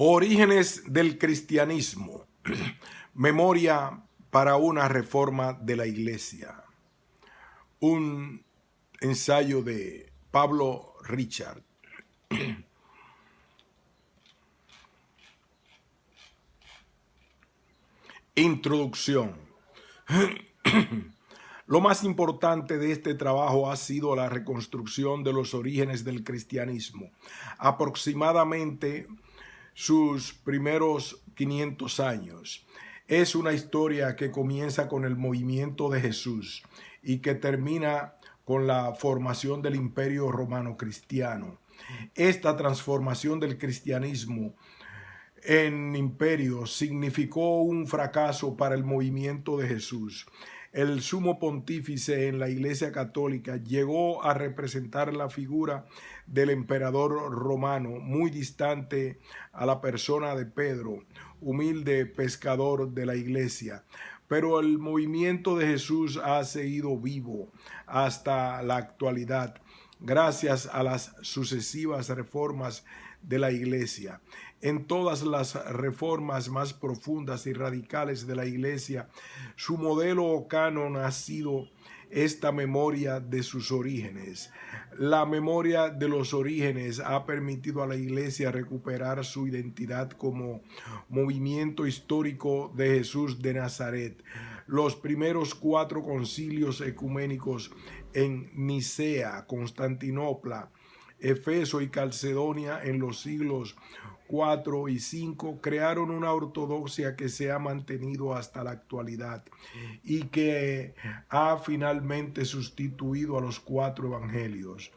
Orígenes del cristianismo. Memoria para una reforma de la Iglesia. Un ensayo de Pablo Richard. Introducción. Lo más importante de este trabajo ha sido la reconstrucción de los orígenes del cristianismo, aproximadamente sus primeros 500 años. Es una historia que comienza con el movimiento de Jesús y que termina con la formación del Imperio Romano Cristiano. Esta transformación del cristianismo en imperio significó un fracaso para el movimiento de Jesús. El sumo pontífice en la Iglesia Católica llegó a representar la figura del emperador romano, muy distante a la persona de Pedro, humilde pescador de la Iglesia. Pero el movimiento de Jesús ha seguido vivo hasta la actualidad, gracias a las sucesivas reformas de la Iglesia. En todas las reformas más profundas y radicales de la Iglesia, su modelo o canon ha sido esta memoria de sus orígenes. La memoria de los orígenes ha permitido a la Iglesia recuperar su identidad como movimiento histórico de Jesús de Nazaret. Los primeros 4 concilios ecuménicos en Nicea, Constantinopla, Efeso y Calcedonia en los siglos 4 y 5 crearon una ortodoxia que se ha mantenido hasta la actualidad y que ha finalmente sustituido a los 4 evangelios.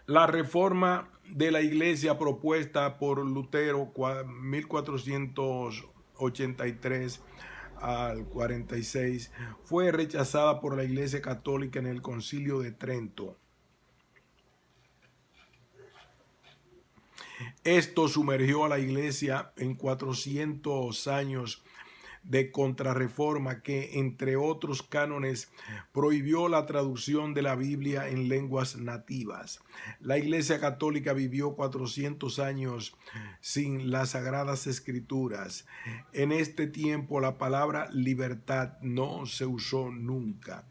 La reforma de la Iglesia propuesta por Lutero 1483 al 46 fue rechazada por la Iglesia Católica en el Concilio de Trento. Esto sumergió a la Iglesia en 400 años de contrarreforma que, entre otros cánones, prohibió la traducción de la Biblia en lenguas nativas. La Iglesia Católica vivió 400 años sin las Sagradas Escrituras. En este tiempo la palabra libertad no se usó nunca.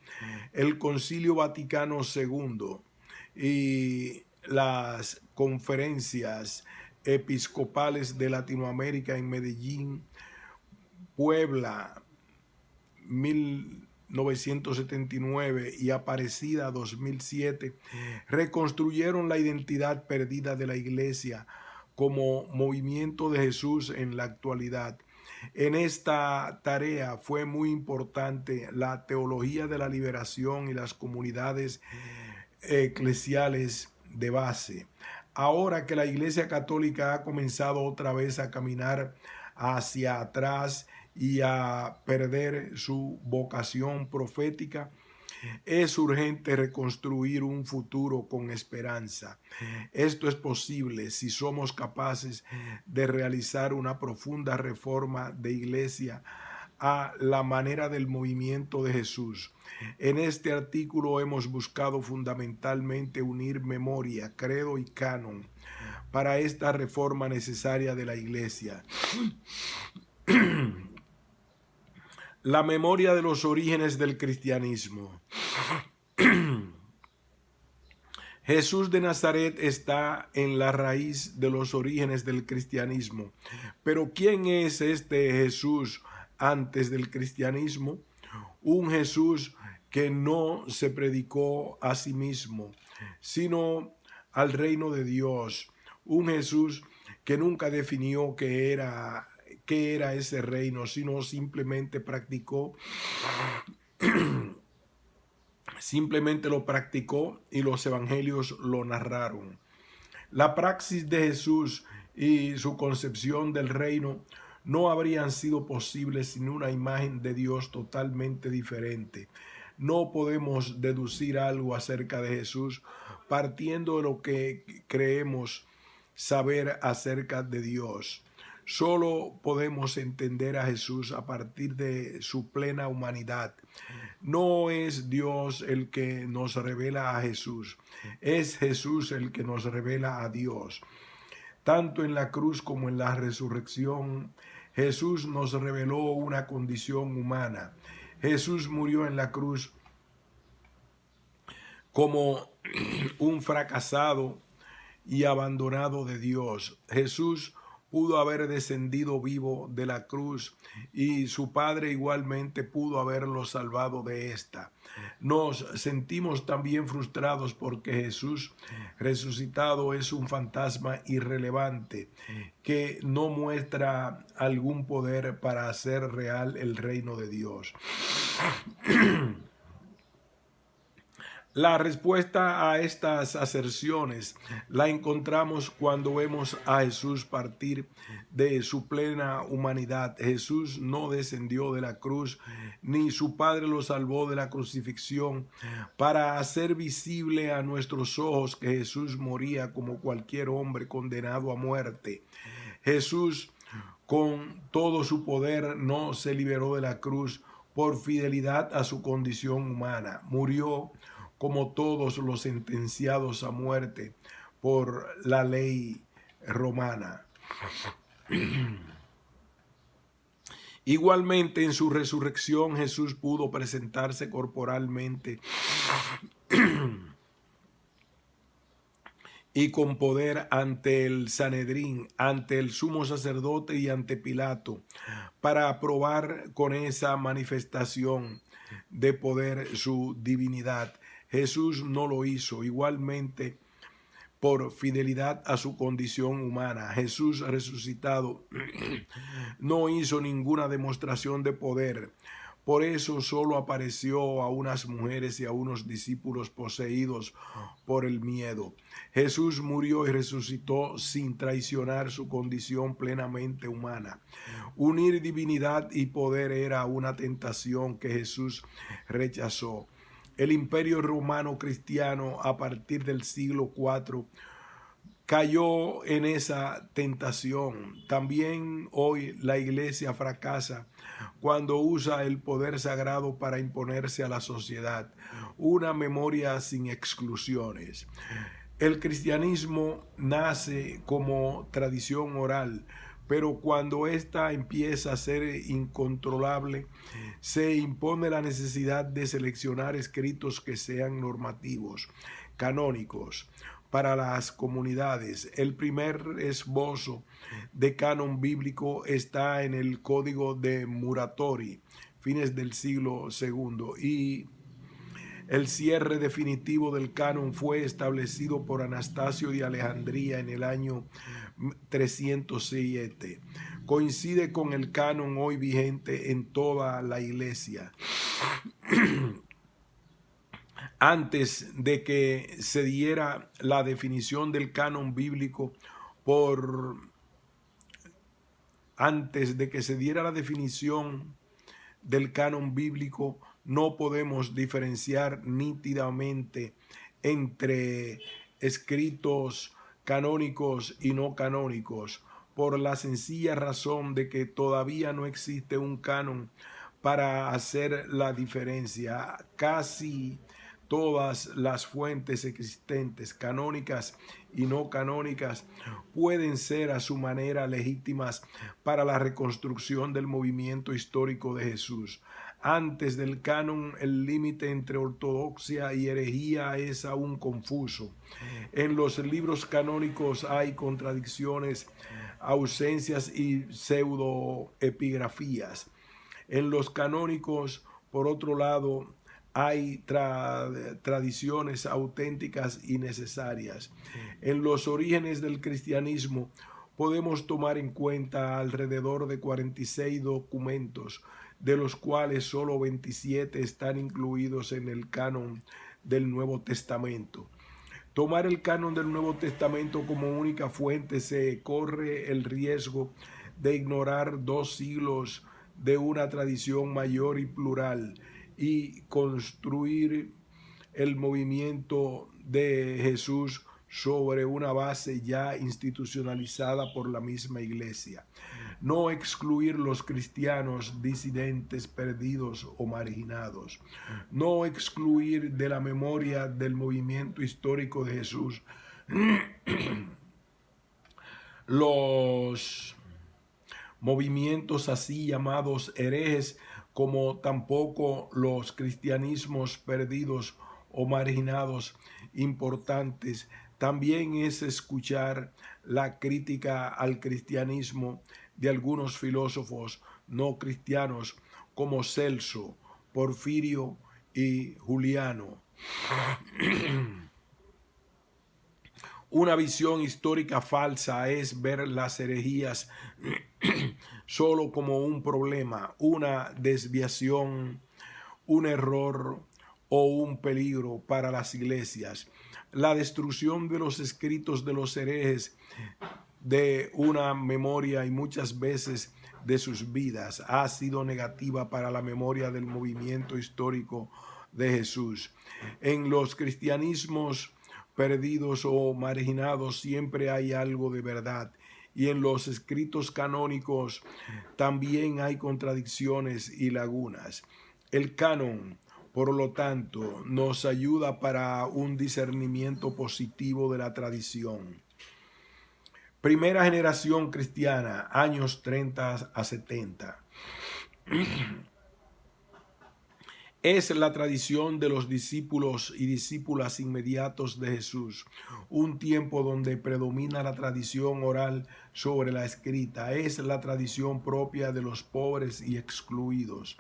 El Concilio Vaticano II y las conferencias episcopales de Latinoamérica en Medellín, Puebla 1979 y Aparecida 2007 reconstruyeron la identidad perdida de la Iglesia como movimiento de Jesús en la actualidad. En esta tarea fue muy importante la teología de la liberación y las comunidades eclesiales de base. Ahora que la Iglesia Católica ha comenzado otra vez a caminar hacia atrás y a perder su vocación profética, es urgente reconstruir un futuro con esperanza. Esto es posible si somos capaces de realizar una profunda reforma de iglesia a la manera del movimiento de Jesús. En este artículo hemos buscado fundamentalmente unir memoria, credo y canon para esta reforma necesaria de la Iglesia. La memoria de los orígenes del cristianismo. Jesús de Nazaret está en la raíz de los orígenes del cristianismo. Pero ¿quién es este Jesús antes del cristianismo? Un Jesús que no se predicó a sí mismo, sino al reino de Dios. Un Jesús que nunca definió qué era ese reino, sino simplemente lo practicó y los evangelios lo narraron. La praxis de Jesús y su concepción del reino no habrían sido posibles sin una imagen de Dios totalmente diferente. No podemos deducir algo acerca de Jesús partiendo de lo que creemos saber acerca de Dios. Solo podemos entender a Jesús a partir de su plena humanidad. No es Dios el que nos revela a Jesús, es Jesús el que nos revela a Dios. Tanto en la cruz como en la resurrección, Jesús nos reveló una condición humana. Jesús murió en la cruz como un fracasado y abandonado de Dios. Jesús pudo haber descendido vivo de la cruz y su Padre igualmente pudo haberlo salvado de esta. Nos sentimos también frustrados porque Jesús resucitado es un fantasma irrelevante que no muestra algún poder para hacer real el reino de Dios. La respuesta a estas aserciones la encontramos cuando vemos a Jesús partir de su plena humanidad. Jesús no descendió de la cruz, ni su Padre lo salvó de la crucifixión, para hacer visible a nuestros ojos que Jesús moría como cualquier hombre condenado a muerte. Jesús, con todo su poder, no se liberó de la cruz por fidelidad a su condición humana. Murió como todos los sentenciados a muerte por la ley romana. Igualmente, en su resurrección, Jesús pudo presentarse corporalmente y con poder ante el Sanedrín, ante el sumo sacerdote y ante Pilato, para probar con esa manifestación de poder su divinidad. Jesús no lo hizo. Igualmente, por fidelidad a su condición humana, Jesús resucitado no hizo ninguna demostración de poder. Por eso solo apareció a unas mujeres y a unos discípulos poseídos por el miedo. Jesús murió y resucitó sin traicionar su condición plenamente humana. Unir divinidad y poder era una tentación que Jesús rechazó. El imperio romano cristiano a partir del siglo IV cayó en esa tentación. También hoy la iglesia fracasa cuando usa el poder sagrado para imponerse a la sociedad. Una memoria sin exclusiones. El cristianismo nace como tradición oral, pero cuando ésta empieza a ser incontrolable, se impone la necesidad de seleccionar escritos que sean normativos, canónicos, para las comunidades. El primer esbozo de canon bíblico está en el Código de Muratori, fines del siglo II, y el cierre definitivo del canon fue establecido por Anastasio de Alejandría en el año 307. Coincide con el canon hoy vigente en toda la iglesia. Antes de que se diera la definición del canon bíblico no podemos diferenciar nítidamente entre escritos canónicos y no canónicos, por la sencilla razón de que todavía no existe un canon para hacer la diferencia. Casi todas las fuentes existentes, canónicas y no canónicas, pueden ser a su manera legítimas para la reconstrucción del movimiento histórico de Jesús. Antes del canon, el límite entre ortodoxia y herejía es aún confuso. En los libros canónicos hay contradicciones, ausencias y pseudoepigrafías. En los canónicos, por otro lado, hay tradiciones auténticas y necesarias. En los orígenes del cristianismo podemos tomar en cuenta alrededor de 46 documentos, de los cuales solo 27 están incluidos en el canon del Nuevo Testamento. Tomar el canon del Nuevo Testamento como única fuente se corre el riesgo de ignorar 2 siglos de una tradición mayor y plural y construir el movimiento de Jesús sobre una base ya institucionalizada por la misma iglesia. No excluir los cristianos disidentes, perdidos o marginados. No excluir de la memoria del movimiento histórico de Jesús Los movimientos así llamados herejes, como tampoco los cristianismos perdidos o marginados importantes, también es escuchar la crítica al cristianismo de algunos filósofos no cristianos como Celso, Porfirio y Juliano. Una visión histórica falsa es ver las herejías solo como un problema, una desviación, un error o un peligro para las iglesias. La destrucción de los escritos de los herejes, de una memoria y muchas veces de sus vidas, ha sido negativa para la memoria del movimiento histórico de Jesús. En los cristianismos perdidos o marginados siempre hay algo de verdad, y en los escritos canónicos también hay contradicciones y lagunas. El canon, por lo tanto, nos ayuda para un discernimiento positivo de la tradición. Primera generación cristiana, años 30 a 70. Es la tradición de los discípulos y discípulas inmediatos de Jesús, un tiempo donde predomina la tradición oral sobre la escrita. Es la tradición propia de los pobres y excluidos.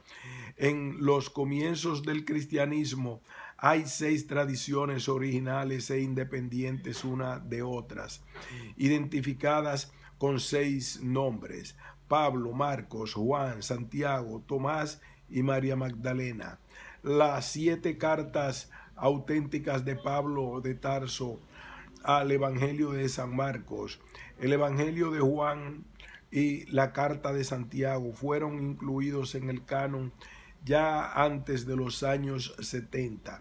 En los comienzos del cristianismo hay 6 tradiciones originales e independientes una de otras, identificadas con 6 nombres: Pablo, Marcos, Juan, Santiago, Tomás y María Magdalena. Las 7 cartas auténticas de Pablo de Tarso al Evangelio de San Marcos, el Evangelio de Juan y la carta de Santiago fueron incluidos en el canon ya antes de los años 70.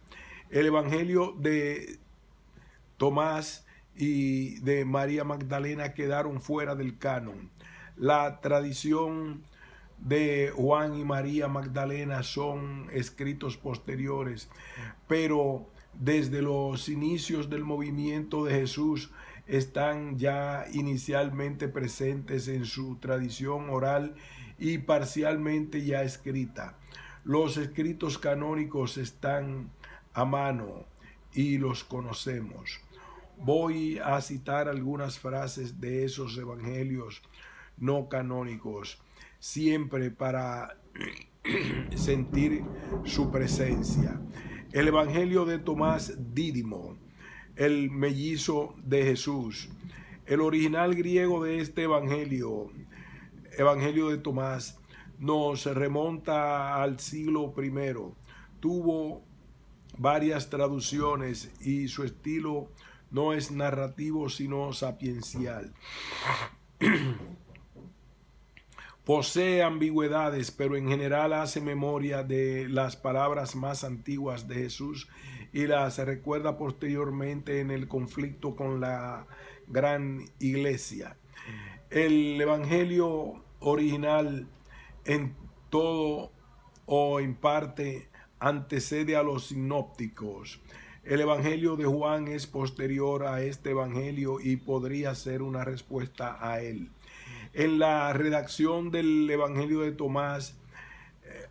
El Evangelio de Tomás y de María Magdalena quedaron fuera del canon. La tradición de Juan y María Magdalena son escritos posteriores, pero desde los inicios del movimiento de Jesús están ya inicialmente presentes en su tradición oral y parcialmente ya escrita. Los escritos canónicos están a mano y los conocemos. Voy a citar algunas frases de esos evangelios no canónicos, siempre para sentir su presencia. El Evangelio de Tomás Dídimo, el mellizo de Jesús. El original griego de este Evangelio de Tomás, nos remonta al siglo I. Tuvo varias traducciones y su estilo no es narrativo sino sapiencial. Posee ambigüedades, pero en general hace memoria de las palabras más antiguas de Jesús y las recuerda posteriormente en el conflicto con la gran iglesia. El Evangelio original en todo o en parte antecede a los sinópticos. El Evangelio de Juan es posterior a este Evangelio y podría ser una respuesta a él. En la redacción del Evangelio de Tomás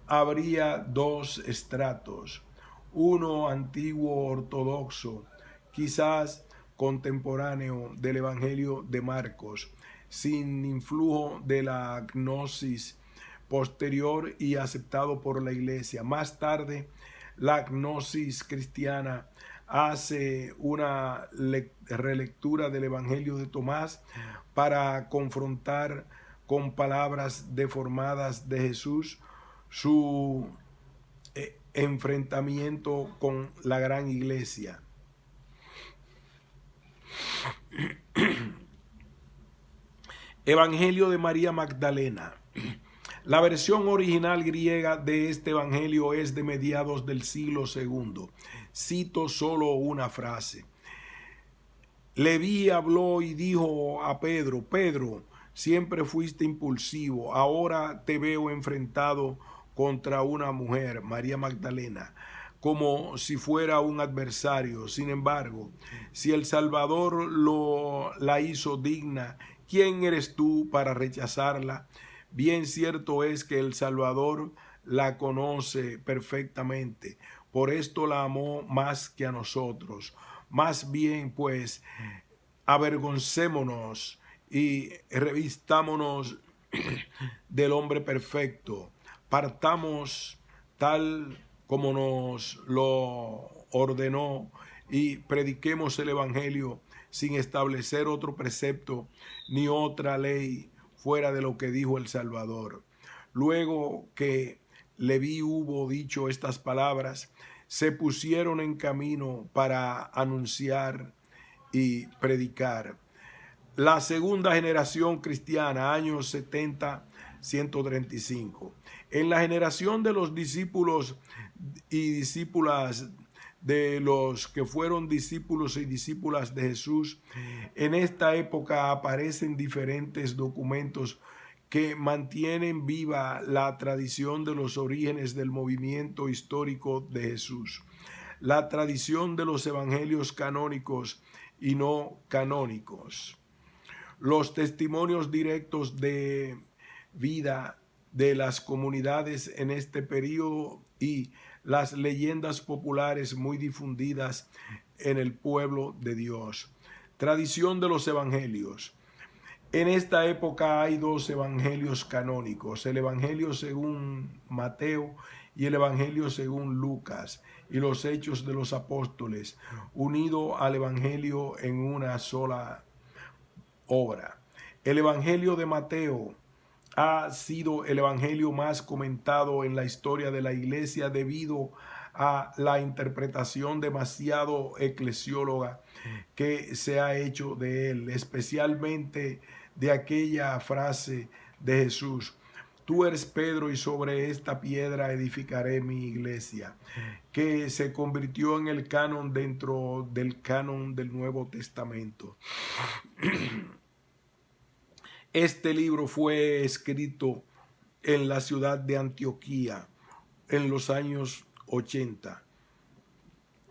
habría 2 estratos, uno antiguo ortodoxo, quizás contemporáneo del Evangelio de Marcos, sin influjo de la gnosis posterior y aceptado por la Iglesia. Más tarde, la gnosis cristiana hace una relectura del Evangelio de Tomás para confrontar con palabras deformadas de Jesús su enfrentamiento con la gran iglesia. Evangelio de María Magdalena. La versión original griega de este evangelio es de mediados del siglo II. Cito solo una frase. Leví habló y dijo a Pedro: Pedro, siempre fuiste impulsivo, ahora te veo enfrentado contra una mujer, María Magdalena, como si fuera un adversario. Sin embargo, si el Salvador la hizo digna, ¿quién eres tú para rechazarla? Bien cierto es que el Salvador la conoce perfectamente, por esto la amó más que a nosotros. Más bien, pues, avergoncémonos y revistámonos del hombre perfecto. Partamos tal como nos lo ordenó y prediquemos el Evangelio sin establecer otro precepto ni otra ley fuera de lo que dijo el Salvador. Luego que Leví hubo dicho estas palabras, se pusieron en camino para anunciar y predicar. La segunda generación cristiana, años 70, 135. En la generación de los discípulos y discípulas de los que fueron discípulos y discípulas de Jesús, en esta época aparecen diferentes documentos que mantienen viva la tradición de los orígenes del movimiento histórico de Jesús. La tradición de los evangelios canónicos y no canónicos, los testimonios directos de vida de las comunidades en este periodo y las leyendas populares muy difundidas en el pueblo de Dios. Tradición de los evangelios. En esta época hay dos evangelios canónicos, el evangelio según Mateo y el evangelio según Lucas, y los hechos de los apóstoles, unido al evangelio en una sola obra. El evangelio de Mateo ha sido el evangelio más comentado en la historia de la iglesia debido a la interpretación demasiado eclesióloga que se ha hecho de él, especialmente de aquella frase de Jesús: tú eres Pedro y sobre esta piedra edificaré mi iglesia, que se convirtió en el canon dentro del canon del Nuevo Testamento. Este libro fue escrito en la ciudad de Antioquía en los años 80.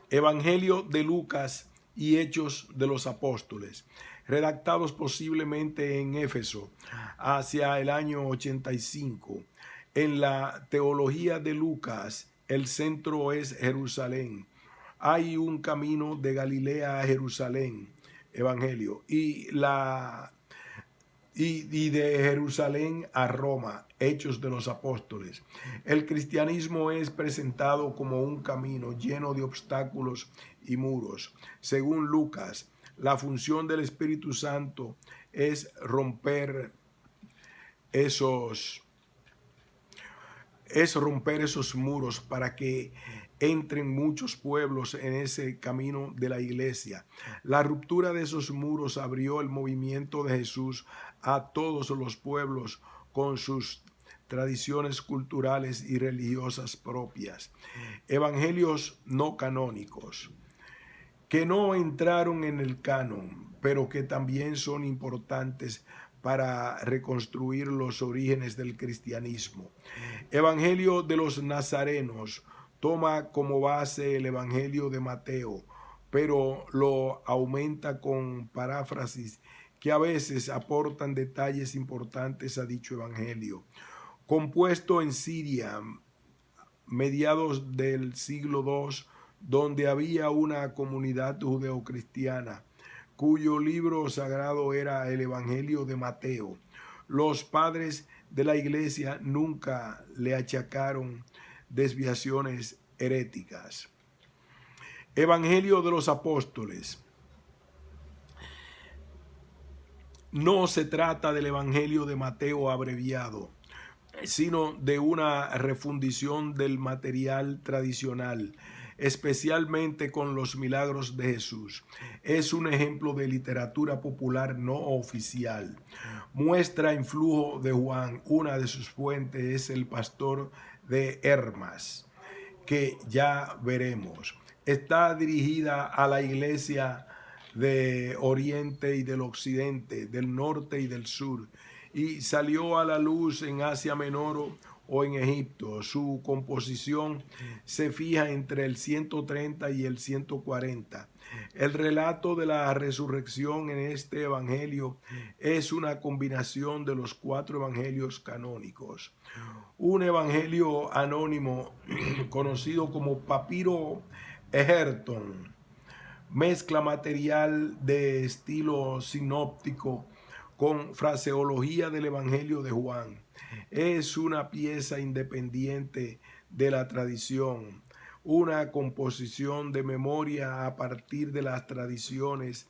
Evangelio de Lucas y Hechos de los Apóstoles, redactados posiblemente en Éfeso hacia el año 85. En la teología de Lucas, el centro es Jerusalén. Hay un camino de Galilea a Jerusalén, Evangelio, y de Jerusalén a Roma, Hechos de los Apóstoles. El cristianismo es presentado como un camino lleno de obstáculos y muros. Según Lucas, la función del Espíritu Santo es romper esos muros para que entren muchos pueblos en ese camino de la iglesia. La ruptura de esos muros abrió el movimiento de Jesús a todos los pueblos con sus tradiciones culturales y religiosas propias. Evangelios no canónicos, que no entraron en el canon, pero que también son importantes para reconstruir los orígenes del cristianismo. Evangelio de los Nazarenos toma como base el Evangelio de Mateo, pero lo aumenta con paráfrasis que a veces aportan detalles importantes a dicho Evangelio. Compuesto en Siria, mediados del siglo II, donde había una comunidad judeocristiana, cuyo libro sagrado era el Evangelio de Mateo. Los padres de la iglesia nunca le achacaron desviaciones heréticas. Evangelio de los Apóstoles. No se trata del Evangelio de Mateo abreviado, sino de una refundición del material tradicional, especialmente con los milagros de Jesús. Es un ejemplo de literatura popular no oficial. Muestra influjo de Juan. Una de sus fuentes es el pastor de Hermas, que ya veremos. Está dirigida a la iglesia de Oriente y del Occidente, del Norte y del Sur, y salió a la luz en Asia Menor o en Egipto. Su composición se fija entre el 130 y el 140. El relato de la resurrección en este evangelio es una combinación de los 4 evangelios canónicos. Un evangelio anónimo conocido como Papiro Egerton mezcla material de estilo sinóptico con fraseología del Evangelio de Juan. Es una pieza independiente de la tradición, una composición de memoria a partir de las tradiciones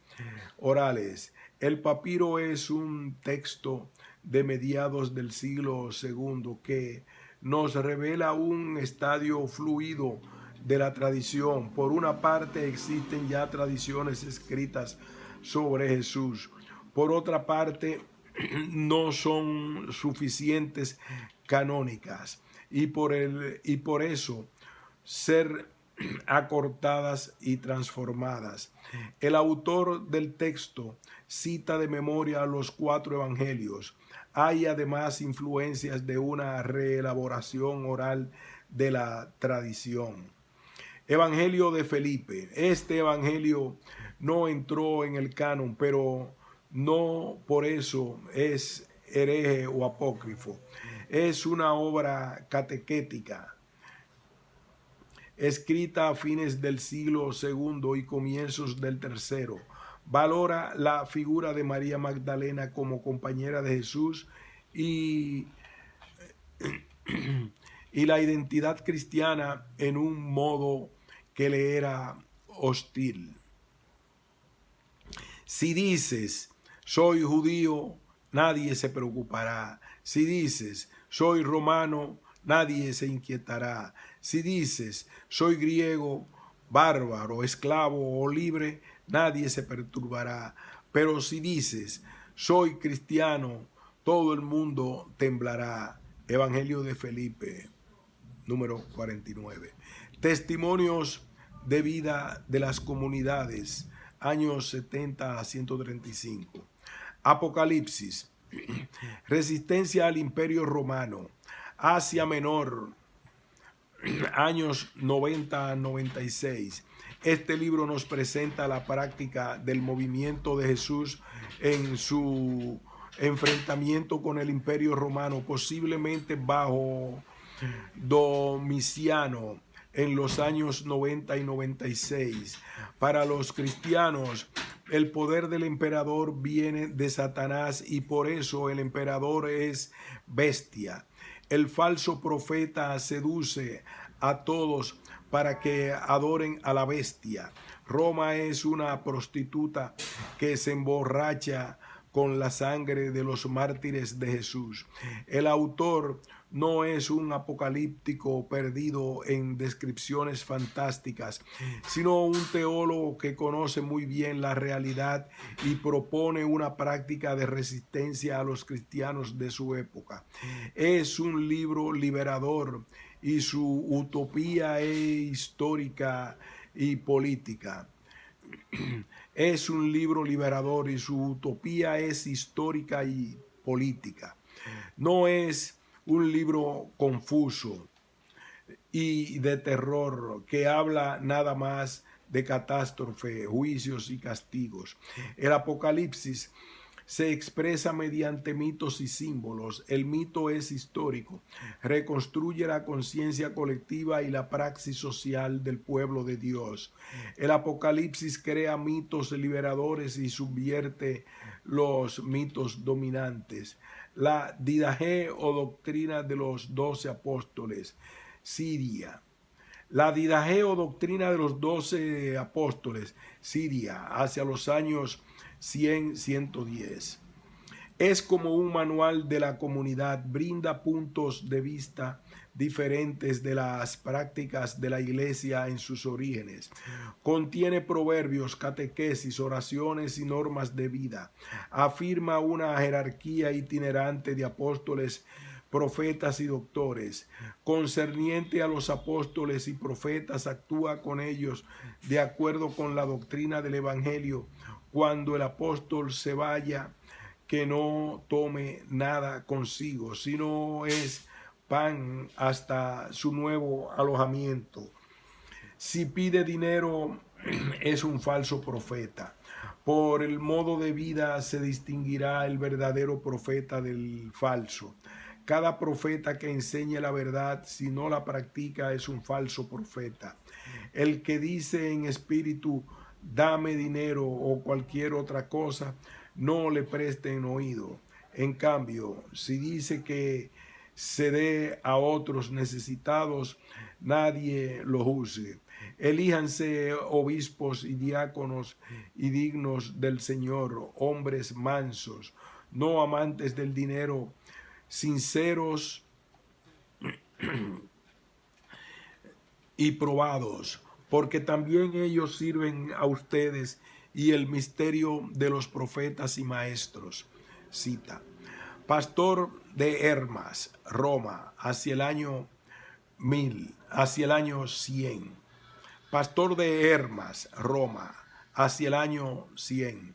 orales. El papiro es un texto de mediados del siglo II que nos revela un estadio fluido de la tradición. Por una parte existen ya tradiciones escritas sobre Jesús. Por otra parte, no son suficientes canónicas y por eso ser acortadas y transformadas. El autor del texto cita de memoria los 4 evangelios. Hay además influencias de una reelaboración oral de la tradición. Evangelio de Felipe. Este evangelio no entró en el canon, pero no por eso es hereje o apócrifo. Es una obra catequética escrita a fines del siglo II y comienzos del III. Valora la figura de María Magdalena como compañera de Jesús y la identidad cristiana en un modo que le era hostil. Si dices, soy judío, nadie se preocupará. Si dices, soy romano, nadie se inquietará. Si dices, soy griego, bárbaro, esclavo o libre, nadie se perturbará. Pero si dices, soy cristiano, todo el mundo temblará. Evangelio de Felipe, número 49. Testimonios de vida de las comunidades, años 70 a 135. Apocalipsis. Resistencia al Imperio Romano. Asia Menor, años 90 a 96. Este libro nos presenta la práctica del movimiento de Jesús en su enfrentamiento con el Imperio Romano, posiblemente bajo Domiciano en los años 90 y 96. Para los cristianos, el poder del emperador viene de Satanás y por eso el emperador es bestia. El falso profeta seduce a todos para que adoren a la bestia. Roma es una prostituta que se emborracha con la sangre de los mártires de Jesús. El autor no es un apocalíptico perdido en descripciones fantásticas, sino un teólogo que conoce muy bien la realidad y propone una práctica de resistencia a los cristianos de su época. Es un libro liberador y su utopía es histórica y política. Es un libro liberador y su utopía es histórica y política. No es un libro confuso y de terror que habla nada más de catástrofe, juicios y castigos. El Apocalipsis se expresa mediante mitos y símbolos. El mito es histórico, reconstruye la conciencia colectiva y la praxis social del pueblo de Dios. El Apocalipsis crea mitos liberadores y subvierte los mitos dominantes. La didaje o doctrina de los 12 apóstoles, Siria. La didaje o doctrina de los 12 apóstoles, Siria, hacia los años 100-110. Es como un manual de la comunidad, brinda puntos de vista diferentes de las prácticas de la iglesia en sus orígenes. Contiene proverbios, catequesis, oraciones y normas de vida. Afirma una jerarquía itinerante de apóstoles, profetas y doctores. Concerniente a los apóstoles y profetas, actúa con ellos de acuerdo con la doctrina del Evangelio. Cuando el apóstol se vaya, que no tome nada consigo, sino es hasta su nuevo alojamiento. Si pide dinero es un falso profeta. Por el modo de vida se distinguirá el verdadero profeta del falso. Cada profeta que enseñe la verdad, si no la practica, es un falso profeta. El que dice en espíritu, dame dinero o cualquier otra cosa, no le presten oído. En cambio, si dice que se dé a otros necesitados, nadie lo juzgue. Elíjanse obispos y diáconos y dignos del Señor, hombres mansos, no amantes del dinero, sinceros y probados, porque también ellos sirven a ustedes y el misterio de los profetas y maestros. Cita. Pastor de Hermas, Roma, hacia el año 1000, hacia el año 100. Pastor de Hermas, Roma, hacia el año 100.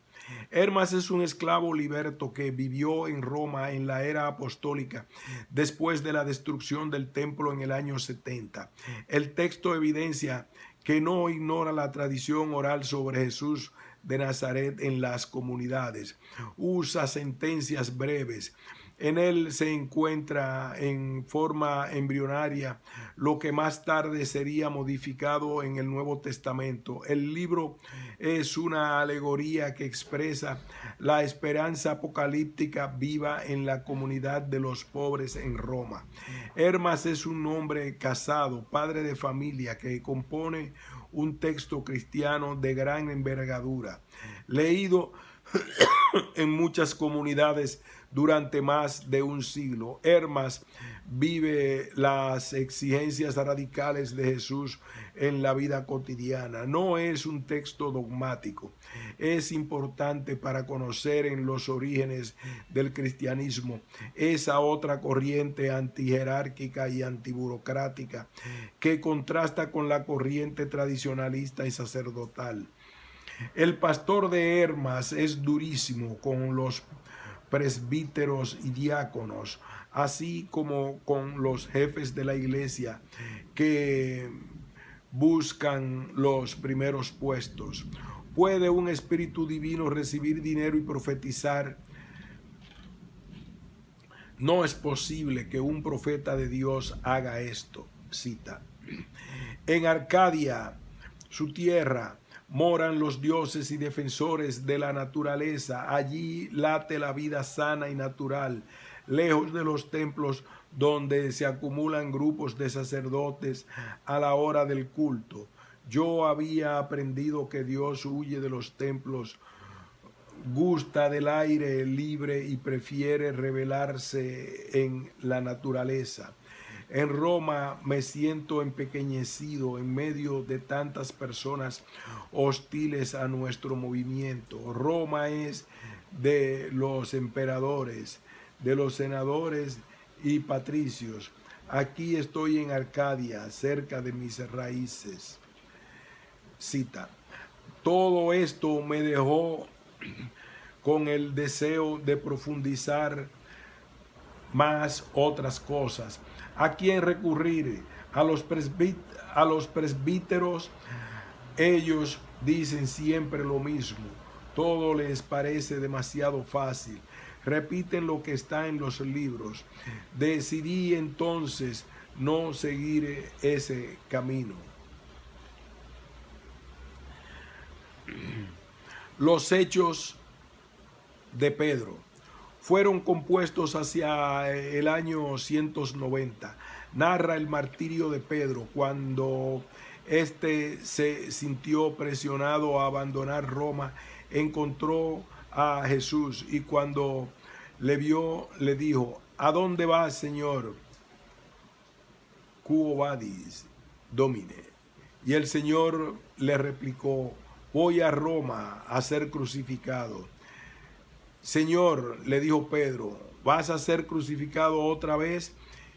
Hermas es un esclavo liberto que vivió en Roma en la era apostólica después de la destrucción del templo en el año 70. El texto evidencia que no ignora la tradición oral sobre Jesús de Nazaret en las comunidades. Usa sentencias breves. En él se encuentra en forma embrionaria lo que más tarde sería modificado en el Nuevo Testamento. El libro es una alegoría que expresa la esperanza apocalíptica viva en la comunidad de los pobres en Roma. Hermas es un hombre casado, padre de familia, que compone un texto cristiano de gran envergadura, leído en muchas comunidades durante más de un siglo. Hermas vive las exigencias radicales de Jesús en la vida cotidiana. No es un texto dogmático. Es importante para conocer en los orígenes del cristianismo esa otra corriente antijerárquica y antiburocrática que contrasta con la corriente tradicionalista y sacerdotal. El pastor de Hermas es durísimo con los presbíteros y diáconos, así como con los jefes de la iglesia que buscan los primeros puestos. ¿Puede un espíritu divino recibir dinero y profetizar? No es posible que un profeta de Dios haga esto. Cita. En Arcadia, su tierra, moran los dioses y defensores de la naturaleza. Allí late la vida sana y natural, lejos de los templos donde se acumulan grupos de sacerdotes a la hora del culto. Yo había aprendido que Dios huye de los templos, gusta del aire libre y prefiere revelarse en la naturaleza. En Roma me siento empequeñecido en medio de tantas personas hostiles a nuestro movimiento. Roma es de los emperadores, de los senadores y patricios. Aquí estoy en Arcadia, cerca de mis raíces. Cita. Todo esto me dejó con el deseo de profundizar más otras cosas. ¿A quién recurrir? A los presbíteros. Ellos dicen siempre lo mismo. Todo les parece demasiado fácil. Repiten lo que está en los libros. Decidí entonces no seguir ese camino. Los hechos de Pedro fueron compuestos hacia el año 190. Narra el martirio de Pedro cuando éste se sintió presionado a abandonar Roma, encontró a Jesús y cuando le vio le dijo: ¿A dónde vas, Señor? Quo vadis, Domine. Y el Señor le replicó: voy a Roma a ser crucificado. Señor, le dijo Pedro, ¿vas a ser crucificado otra vez?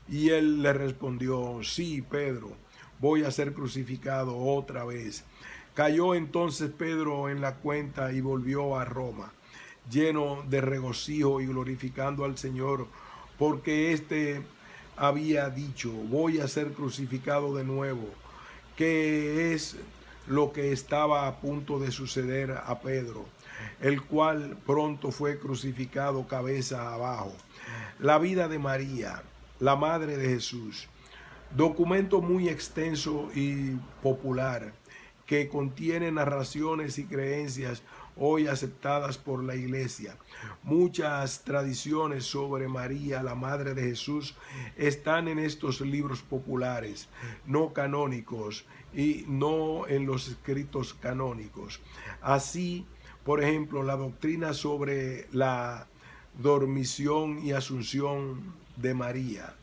Y él le respondió: sí, Pedro, voy a ser crucificado otra vez. Cayó entonces Pedro en la cuenta y volvió a Roma, lleno de regocijo y glorificando al Señor, porque éste había dicho: voy a ser crucificado de nuevo, que es lo que estaba a punto de suceder a Pedro, el cual pronto fue crucificado cabeza abajo. La vida de María, la madre de Jesús, documento muy extenso y popular que contiene narraciones y creencias hoy aceptadas por la Iglesia. Muchas tradiciones sobre María, la Madre de Jesús, están en estos libros populares, no canónicos y no en los escritos canónicos. Así, por ejemplo, la doctrina sobre la dormición y asunción de María.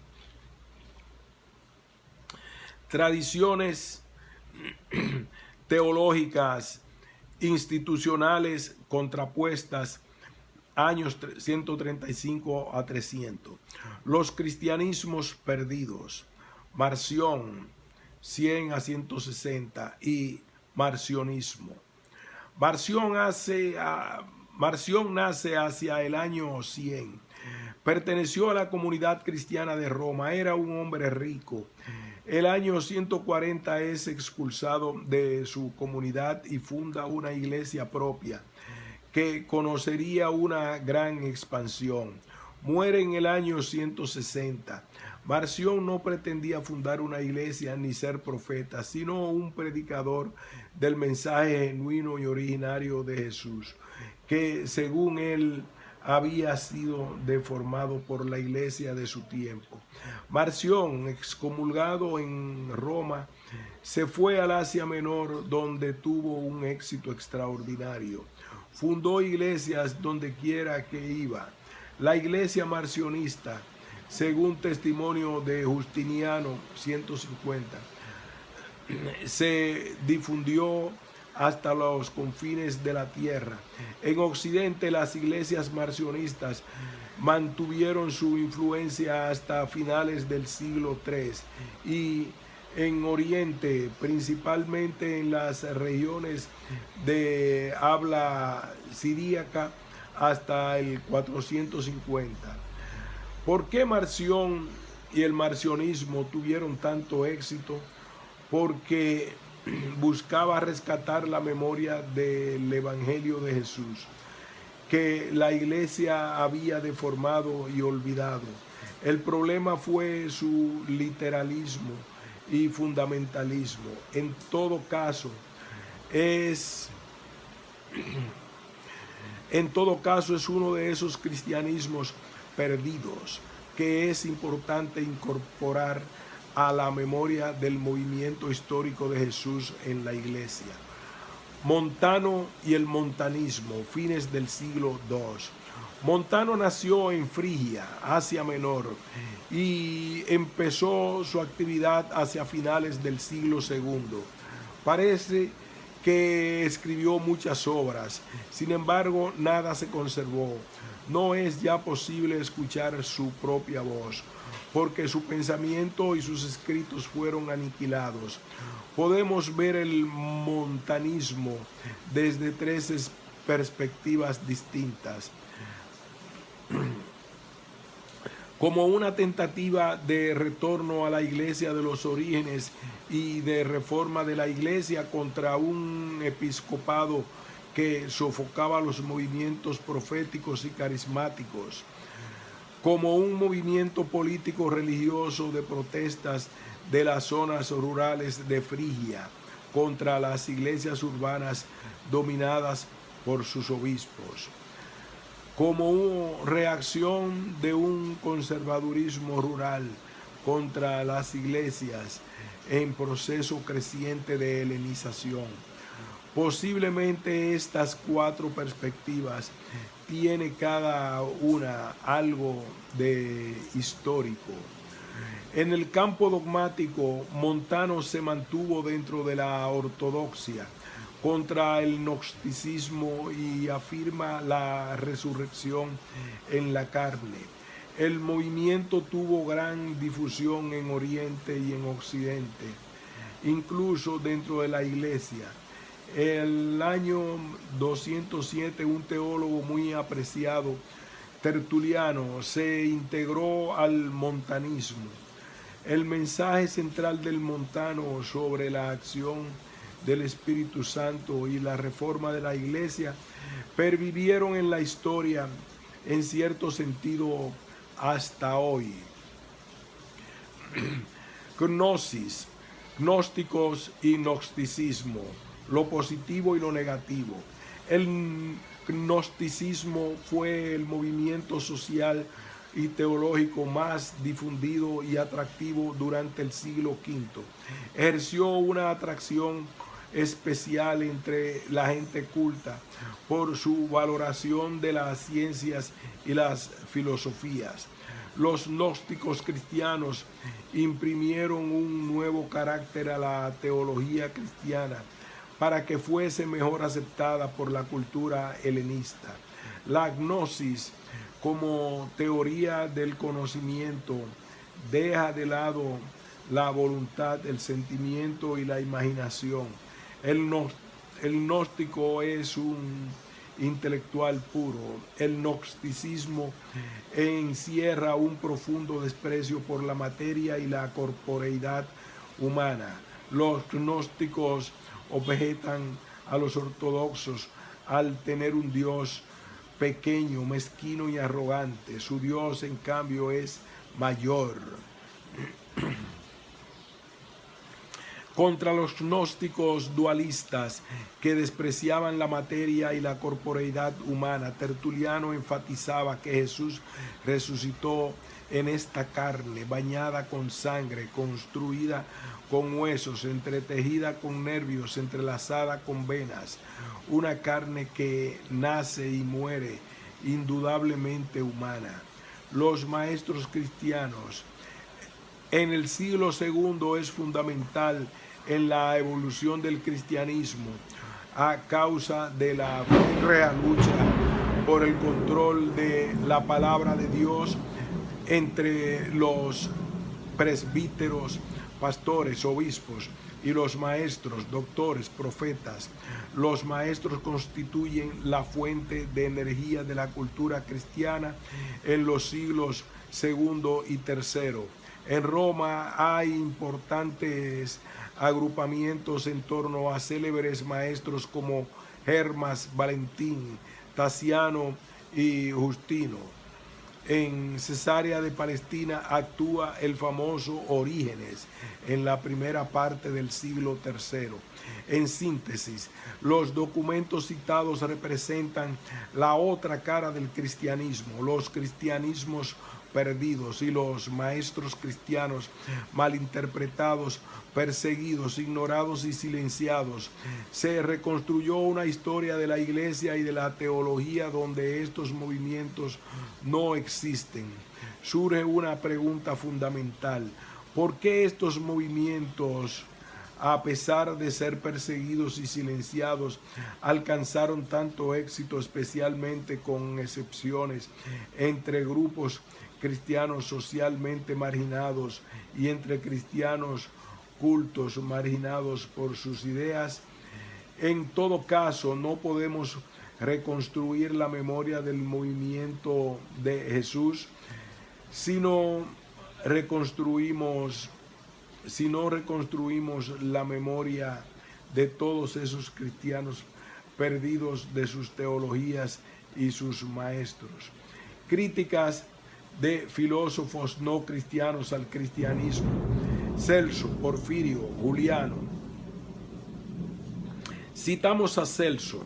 Tradiciones teológicas institucionales contrapuestas, años 135 a 300. Los cristianismos perdidos, Marción 100 a 160 y marcionismo. Marción nace hacia el año 100. Perteneció a la comunidad cristiana de Roma. Era un hombre rico. El año 140 es expulsado de su comunidad y funda una iglesia propia que conocería una gran expansión. Muere en el año 160. Marción no pretendía fundar una iglesia ni ser profeta, sino un predicador del mensaje genuino y originario de Jesús, que según él había sido deformado por la iglesia de su tiempo. Marción, excomulgado en Roma, se fue al Asia Menor, donde tuvo un éxito extraordinario. Fundó iglesias donde quiera que iba. La iglesia marcionista, según testimonio de Justiniano 150, se difundió hasta los confines de la tierra. En Occidente, las iglesias marcionistas mantuvieron su influencia hasta finales del siglo III y en Oriente, principalmente en las regiones de habla siríaca, hasta el 450. ¿Por qué Marción y el marcionismo tuvieron tanto éxito? Porque buscaba rescatar la memoria del Evangelio de Jesús, que la iglesia había deformado y olvidado. El problema fue su literalismo y fundamentalismo. En todo caso es uno de esos cristianismos perdidos que es importante incorporar a la memoria del movimiento histórico de Jesús en la iglesia. Montano y el montanismo, fines del siglo II. Montano nació en Frigia, Asia Menor, y empezó su actividad hacia finales del siglo II. Parece que escribió muchas obras, sin embargo, nada se conservó. No es ya posible escuchar su propia voz, porque su pensamiento y sus escritos fueron aniquilados. Podemos ver el montanismo desde tres perspectivas distintas: como una tentativa de retorno a la iglesia de los orígenes y de reforma de la iglesia contra un episcopado que sofocaba los movimientos proféticos y carismáticos; como un movimiento político religioso de protestas de las zonas rurales de Frigia contra las iglesias urbanas dominadas por sus obispos; como reacción de un conservadurismo rural contra las iglesias en proceso creciente de helenización. Posiblemente estas cuatro perspectivas tiene cada una algo de histórico. En el campo dogmático, Montano se mantuvo dentro de la ortodoxia contra el gnosticismo y afirma la resurrección en la carne. El movimiento tuvo gran difusión en Oriente y en Occidente, incluso dentro de la iglesia. El año 207, un teólogo muy apreciado, Tertuliano, se integró al montanismo. El mensaje central del montano sobre la acción del Espíritu Santo y la reforma de la iglesia pervivieron en la historia en cierto sentido hasta hoy. Gnosis, gnósticos y gnosticismo, lo positivo y lo negativo. El gnosticismo fue el movimiento social y teológico más difundido y atractivo durante el siglo V. Ejerció una atracción especial entre la gente culta por su valoración de las ciencias y las filosofías. Los gnósticos cristianos imprimieron un nuevo carácter a la teología cristiana para que fuese mejor aceptada por la cultura helenista. La gnosis, como teoría del conocimiento, deja de lado la voluntad, el sentimiento y la imaginación. El gnóstico es un intelectual puro. El gnosticismo encierra un profundo desprecio por la materia y la corporeidad humana. Los gnósticos objetan a los ortodoxos al tener un Dios pequeño, mezquino y arrogante. Su Dios, en cambio, es mayor. Contra los gnósticos dualistas que despreciaban la materia y la corporeidad humana, Tertuliano enfatizaba que Jesús resucitó en esta carne, bañada con sangre, construida con huesos, entretejida con nervios, entrelazada con venas, una carne que nace y muere, indudablemente humana. Los maestros cristianos en el siglo II es fundamental en la evolución del cristianismo a causa de la férrea lucha por el control de la palabra de Dios entre los presbíteros, pastores, obispos y los maestros, doctores, profetas. Los maestros constituyen la fuente de energía de la cultura cristiana en los siglos II y III. En Roma hay importantes agrupamientos en torno a célebres maestros como Hermas, Valentín, Tasiano y Justino. En Cesarea de Palestina actúa el famoso Orígenes en la primera parte del siglo III. En síntesis, los documentos citados representan la otra cara del cristianismo, los cristianismos perdidos y los maestros cristianos malinterpretados, perseguidos, ignorados y silenciados. Se reconstruyó una historia de la iglesia y de la teología donde estos movimientos no existen. Surge una pregunta fundamental: ¿por qué estos movimientos, a pesar de ser perseguidos y silenciados, alcanzaron tanto éxito, especialmente con excepciones entre grupos cristianos socialmente marginados y entre cristianos cultos marginados por sus ideas? En todo caso, no podemos reconstruir la memoria del movimiento de Jesús si no reconstruimos la memoria de todos esos cristianos perdidos, de sus teologías y sus maestros. Críticas de filósofos no cristianos al cristianismo: Celso, Porfirio, Juliano. Citamos a Celso.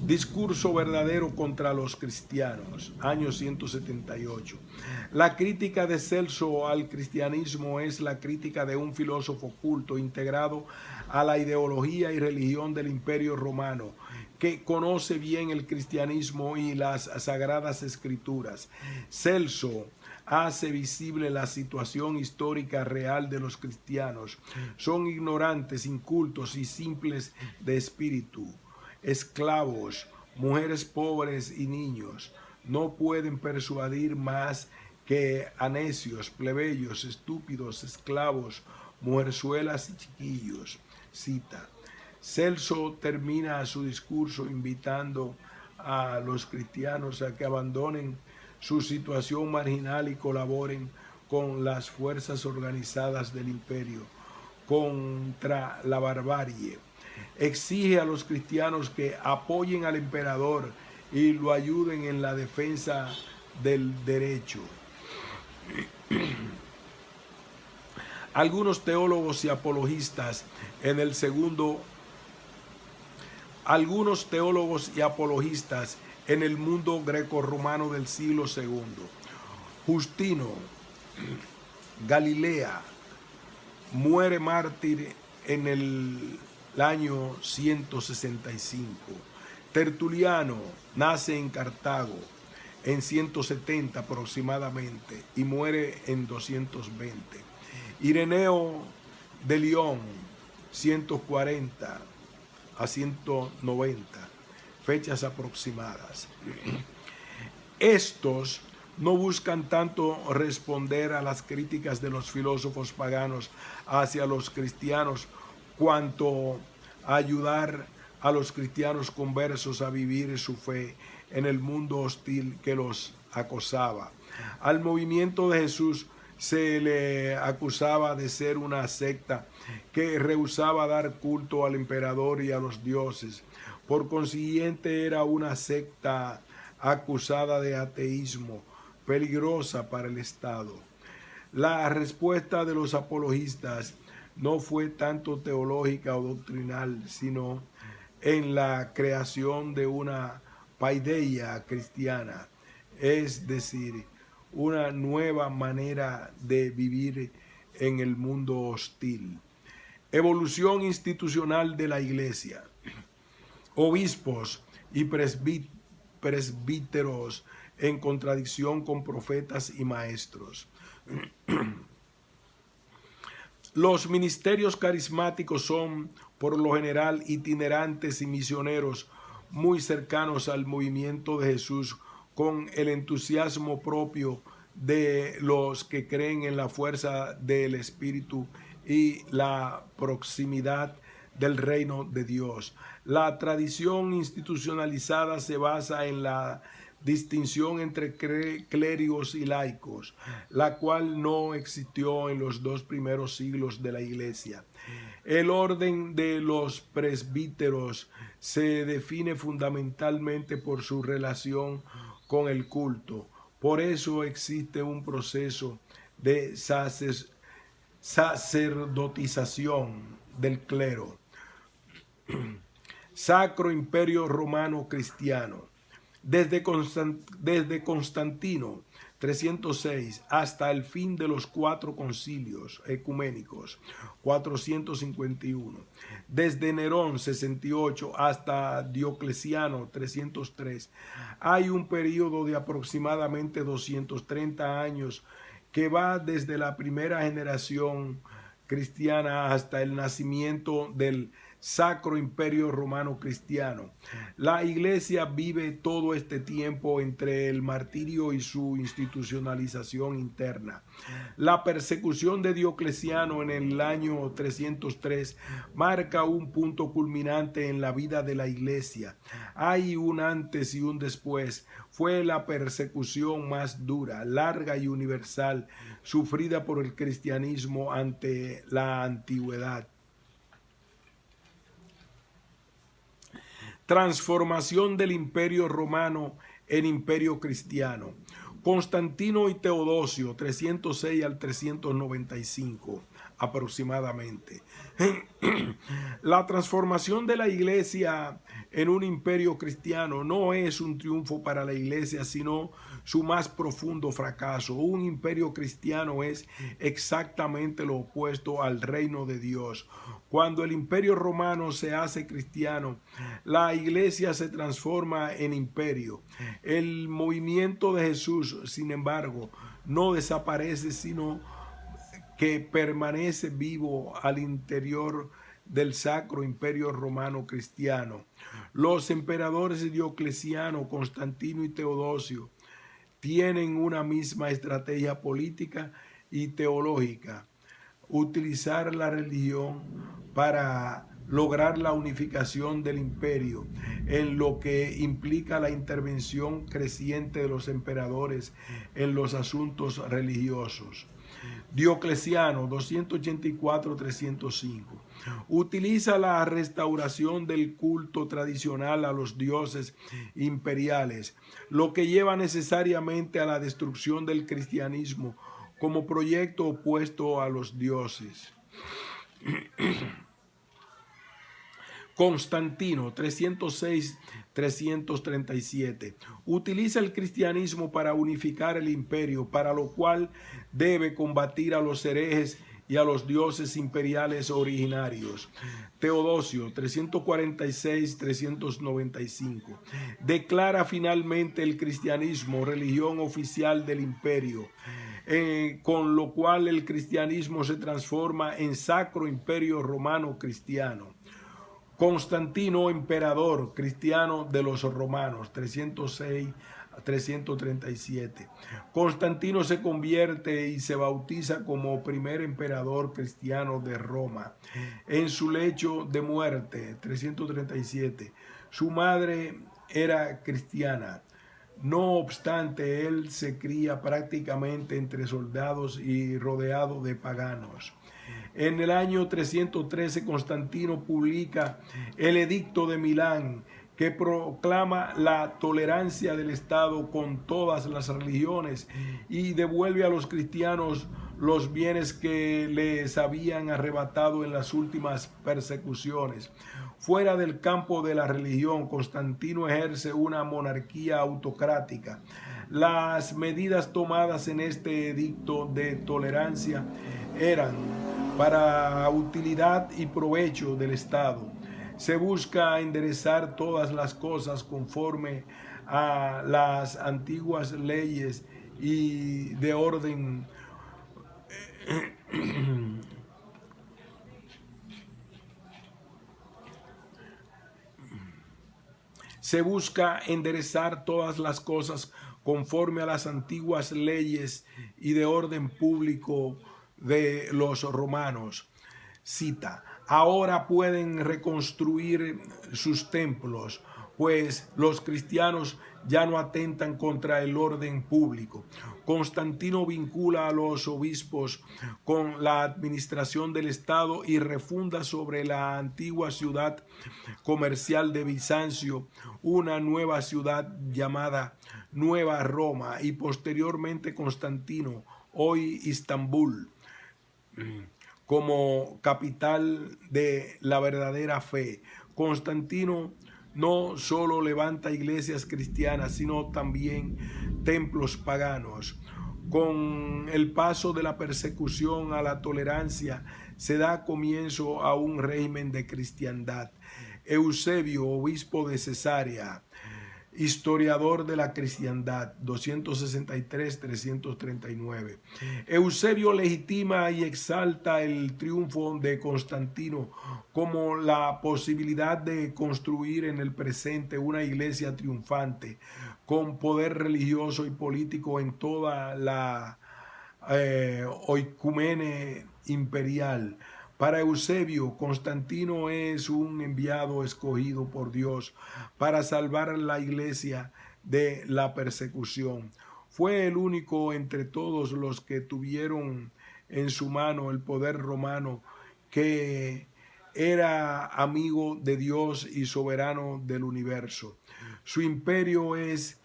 Discurso verdadero contra los cristianos, año 178. La crítica de Celso al cristianismo es la crítica de un filósofo culto integrado a la ideología y religión del Imperio Romano, que conoce bien el cristianismo y las sagradas escrituras. Celso hace visible la situación histórica real de los cristianos. Son ignorantes, incultos y simples de espíritu. Esclavos, mujeres pobres y niños. No pueden persuadir más que a necios, plebeyos, estúpidos, esclavos, mujerzuelas y chiquillos. Cita. Celso termina su discurso invitando a los cristianos a que abandonen su situación marginal y colaboren con las fuerzas organizadas del imperio. contra la barbarie. Exige a los cristianos que apoyen al emperador y lo ayuden en la defensa del derecho. Algunos teólogos y apologistas en el mundo greco-romano del siglo II. Justino, Galilea, muere mártir en el año 165. Tertuliano nace en Cartago en 170 aproximadamente y muere en 220. Ireneo de León, 140 a 190, fechas aproximadas. Estos no buscan tanto responder a las críticas de los filósofos paganos hacia los cristianos, cuanto ayudar a los cristianos conversos a vivir su fe en el mundo hostil que los acosaba. Al movimiento de Jesús se le acusaba de ser una secta que rehusaba dar culto al emperador y a los dioses. Por consiguiente, era una secta acusada de ateísmo, peligrosa para el Estado. La respuesta de los apologistas no fue tanto teológica o doctrinal, sino en la creación de una paideia cristiana, es decir, una nueva manera de vivir en el mundo hostil. Evolución institucional de la Iglesia. Obispos y presbíteros en contradicción con profetas y maestros. Los ministerios carismáticos son, por lo general, itinerantes y misioneros muy cercanos al movimiento de Jesús, con el entusiasmo propio de los que creen en la fuerza del Espíritu y la proximidad del reino de Dios. La tradición institucionalizada se basa en la distinción entre clérigos y laicos, la cual no existió en los 2 primeros siglos de la Iglesia. El orden de los presbíteros se define fundamentalmente por su relación con el culto. Por eso existe un proceso de sacerdotización del clero. Sacro Imperio Romano Cristiano. Desde Constantino 306 hasta el fin de los 4 concilios ecuménicos 451, desde Nerón 68 hasta Diocleciano 303, hay un periodo de aproximadamente 230 años que va desde la primera generación cristiana hasta el nacimiento del Sacro Imperio Romano Cristiano. La Iglesia vive todo este tiempo entre el martirio y su institucionalización interna. La persecución de Diocleciano en el año 303 marca un punto culminante en la vida de la Iglesia. Hay un antes y un después. Fue la persecución más dura, larga y universal sufrida por el cristianismo ante la antigüedad. Transformación del Imperio Romano en Imperio Cristiano. Constantino y Teodosio, 306 al 395 aproximadamente. La transformación de la Iglesia en un imperio cristiano no es un triunfo para la Iglesia, sino su más profundo fracaso. Un imperio cristiano es exactamente lo opuesto al reino de Dios. Cuando el Imperio Romano se hace cristiano, la Iglesia se transforma en imperio. El movimiento de Jesús, sin embargo, no desaparece, sino que permanece vivo al interior del Sacro Imperio Romano Cristiano. Los emperadores Diocleciano, Constantino y Teodosio tienen una misma estrategia política y teológica: utilizar la religión para lograr la unificación del imperio, en lo que implica la intervención creciente de los emperadores en los asuntos religiosos. Diocleciano 284-305 utiliza la restauración del culto tradicional a los dioses imperiales, lo que lleva necesariamente a la destrucción del cristianismo como proyecto opuesto a los dioses. Constantino 306-337 utiliza el cristianismo para unificar el imperio, para lo cual debe combatir a los herejes y a los dioses imperiales originarios. Teodosio 346-395 declara finalmente el cristianismo religión oficial del imperio, con lo cual el cristianismo se transforma en Sacro Imperio Romano Cristiano. Constantino, emperador cristiano de los romanos, 306-337. Constantino se convierte y se bautiza como primer emperador cristiano de Roma. En su lecho de muerte, 337, su madre era cristiana. No obstante, él se cría prácticamente entre soldados y rodeado de paganos. En el año 313 Constantino publica el Edicto de Milán, que proclama la tolerancia del Estado con todas las religiones y devuelve a los cristianos los bienes que les habían arrebatado en las últimas persecuciones. Fuera del campo de la religión, Constantino ejerce una monarquía autocrática. Las medidas tomadas en este edicto de tolerancia eran para utilidad y provecho del Estado. Se busca enderezar todas las cosas conforme a las antiguas leyes y de orden se busca enderezar todas las cosas conforme a las antiguas leyes y de orden público de los romanos. Cita: ahora pueden reconstruir sus templos, pues los cristianos ya no atentan contra el orden público. Constantino vincula a los obispos con la administración del Estado y refunda sobre la antigua ciudad comercial de Bizancio una nueva ciudad llamada Nueva Roma, y posteriormente Constantino, hoy Istambul, como capital de la verdadera fe. Constantino no solo levanta iglesias cristianas, sino también templos paganos. Con el paso de la persecución a la tolerancia, se da comienzo a un régimen de cristiandad. Eusebio, obispo de Cesarea, historiador de la cristiandad, 263-339. Eusebio legitima y exalta el triunfo de Constantino como la posibilidad de construir en el presente una iglesia triunfante con poder religioso y político en toda la oicumene imperial. Para Eusebio, Constantino es un enviado escogido por Dios para salvar a la iglesia de la persecución. Fue el único entre todos los que tuvieron en su mano el poder romano que era amigo de Dios y soberano del universo. Su imperio es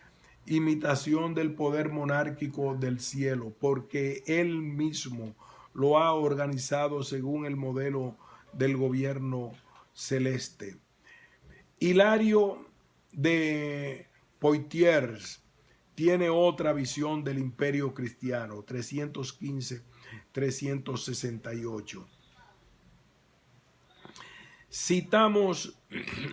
imitación del poder monárquico del cielo, porque él mismo lo ha organizado según el modelo del gobierno celeste. Hilario de Poitiers tiene otra visión del imperio cristiano, 315-368. Citamos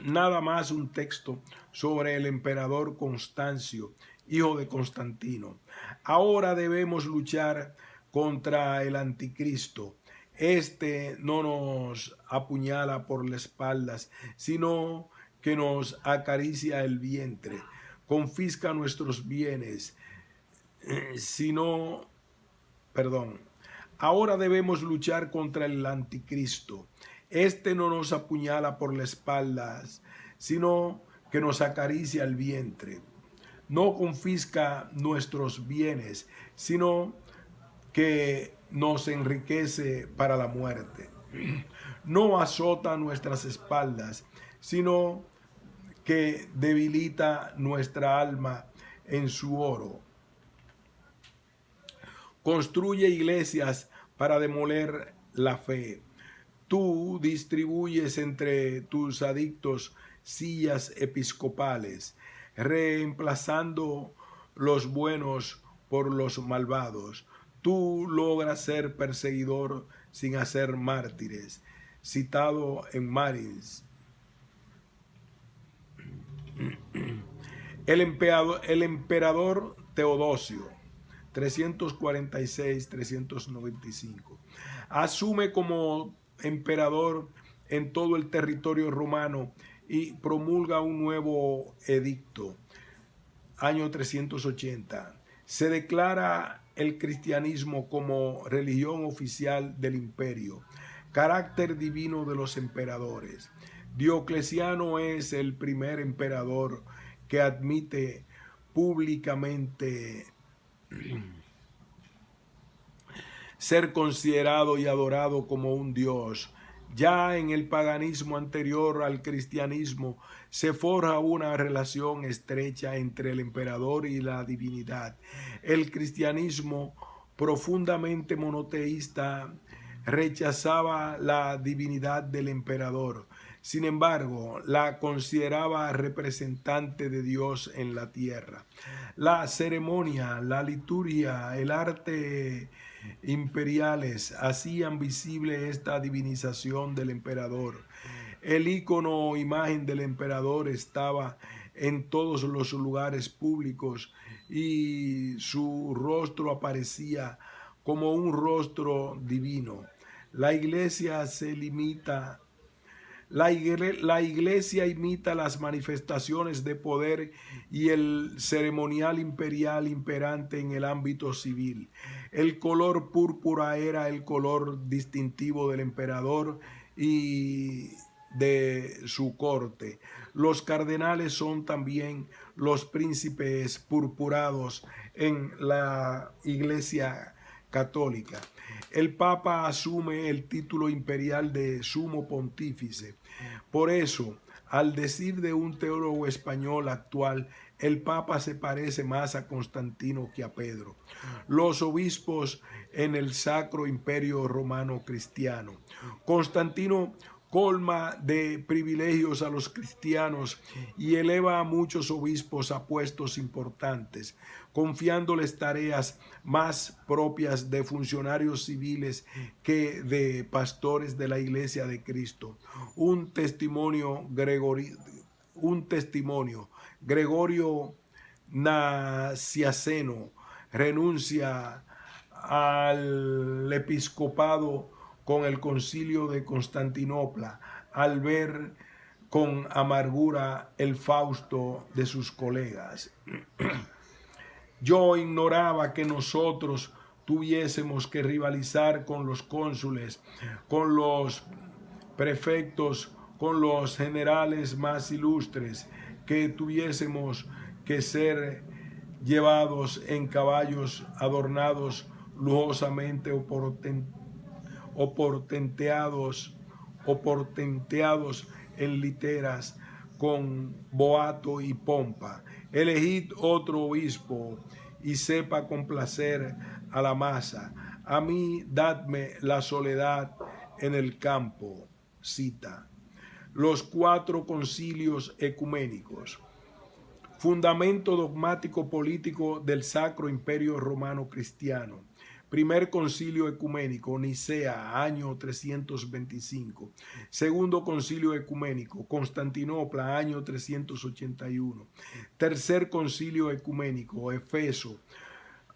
nada más un texto sobre el emperador Constancio, hijo de Constantino. Ahora debemos luchar contra el anticristo. Este no nos apuñala por las espaldas, sino que nos acaricia el vientre, confisca nuestros bienes, Ahora debemos luchar contra el anticristo. Este no nos apuñala por las espaldas, sino que nos acaricia el vientre. No confisca nuestros bienes, sino que nos enriquece para la muerte. No azota nuestras espaldas, sino que debilita nuestra alma en su oro. Construye iglesias para demoler la fe. Tú distribuyes entre tus adictos sillas episcopales, reemplazando los buenos por los malvados. Tú logras ser perseguidor sin hacer mártires. Citado en Marins. El emperador Teodosio, 346-395, asume como emperador en todo el territorio romano y promulga un nuevo edicto, año 380. Se declara el cristianismo como religión oficial del imperio, carácter divino de los emperadores. Diocleciano es el primer emperador que admite públicamente ser considerado y adorado como un dios. Ya en el paganismo anterior al cristianismo se forja una relación estrecha entre el emperador y la divinidad. El cristianismo, profundamente monoteísta, rechazaba la divinidad del emperador. Sin embargo, la consideraba representante de Dios en la tierra. La ceremonia, la liturgia, el arte imperiales hacían visible esta divinización del emperador. El icono o imagen del emperador estaba en todos los lugares públicos y su rostro aparecía como un rostro divino. La iglesia imita las manifestaciones de poder y el ceremonial imperial imperante en el ámbito civil. El color púrpura era el color distintivo del emperador y de su corte. Los cardenales son también los príncipes purpurados en la Iglesia católica. El Papa asume el título imperial de sumo pontífice. Por eso, al decir de un teólogo español actual, el Papa se parece más a Constantino que a Pedro. Los obispos en el Sacro Imperio Romano Cristiano. Constantino colma de privilegios a los cristianos y eleva a muchos obispos a puestos importantes, confiándoles tareas más propias de funcionarios civiles que de pastores de la Iglesia de Cristo. Un testimonio, Gregorio Nacianceno renuncia al episcopado con el concilio de Constantinopla al ver con amargura el Fausto de sus colegas. Yo ignoraba que nosotros tuviésemos que rivalizar con los cónsules, con los prefectos, con los generales más ilustres, que tuviésemos que ser llevados en caballos adornados lujosamente o portenteados en literas con boato y pompa. Elegid otro obispo y sepa complacer a la masa. A mí dadme la soledad en el campo. Cita. Los 4 concilios ecuménicos. Fundamento dogmático político del Sacro Imperio Romano Cristiano. Primer Concilio Ecuménico, Nicea, año 325. Segundo Concilio Ecuménico, Constantinopla, año 381. Tercer Concilio Ecuménico, Efeso,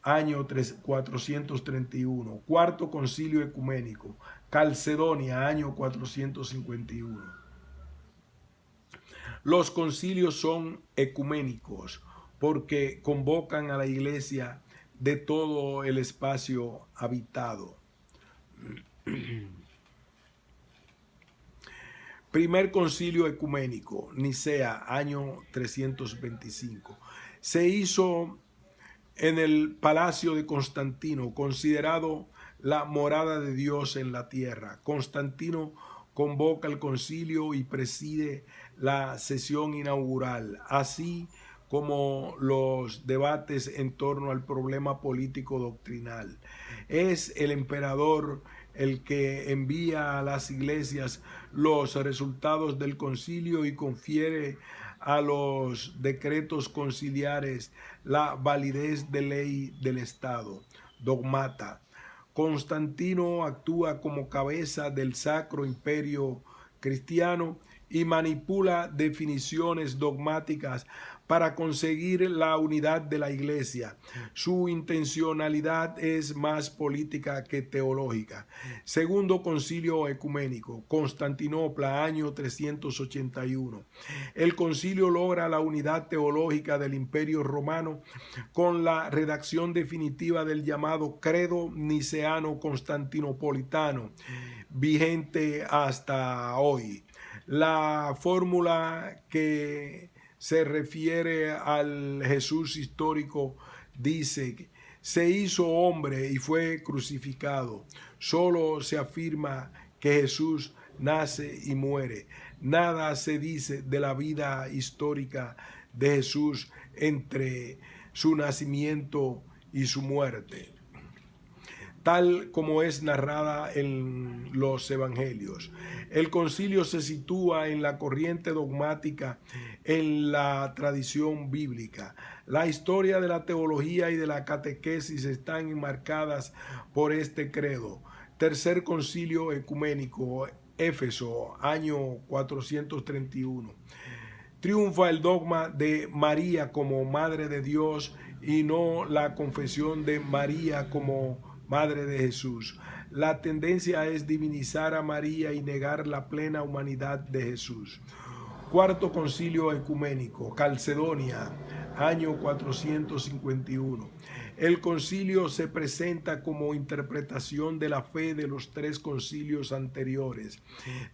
año 431. Cuarto Concilio Ecuménico, Calcedonia, año 451. Los concilios son ecuménicos porque convocan a la iglesia de todo el espacio habitado. Primer concilio ecuménico, Nicea, año 325. Se hizo en el palacio de Constantino, considerado la morada de Dios en la tierra. Constantino convoca el concilio y preside la sesión inaugural, así como los debates en torno al problema político doctrinal. Es el emperador el que envía a las iglesias los resultados del concilio y confiere a los decretos conciliares la validez de ley del Estado. Dogmata. Constantino actúa como cabeza del Sacro Imperio Cristiano y manipula definiciones dogmáticas para conseguir la unidad de la Iglesia. Su intencionalidad es más política que teológica. Segundo Concilio Ecuménico, Constantinopla, año 381. El concilio logra la unidad teológica del Imperio Romano con la redacción definitiva del llamado Credo Niceano Constantinopolitano, vigente hasta hoy. La fórmula que se refiere al Jesús histórico dice que se hizo hombre y fue crucificado. Solo se afirma que Jesús nace y muere. Nada se dice de la vida histórica de Jesús entre su nacimiento y su muerte, tal como es narrada en los evangelios. El concilio se sitúa en la corriente dogmática en la tradición bíblica. La historia de la teología y de la catequesis están enmarcadas por este credo. Tercer concilio ecuménico, Éfeso, año 431. Triunfa el dogma de María como Madre de Dios y no la confesión de María como Madre de Jesús. La tendencia es divinizar a María y negar la plena humanidad de Jesús. Cuarto Concilio Ecuménico, Calcedonia, año 451. El concilio se presenta como interpretación de la fe de los tres concilios anteriores,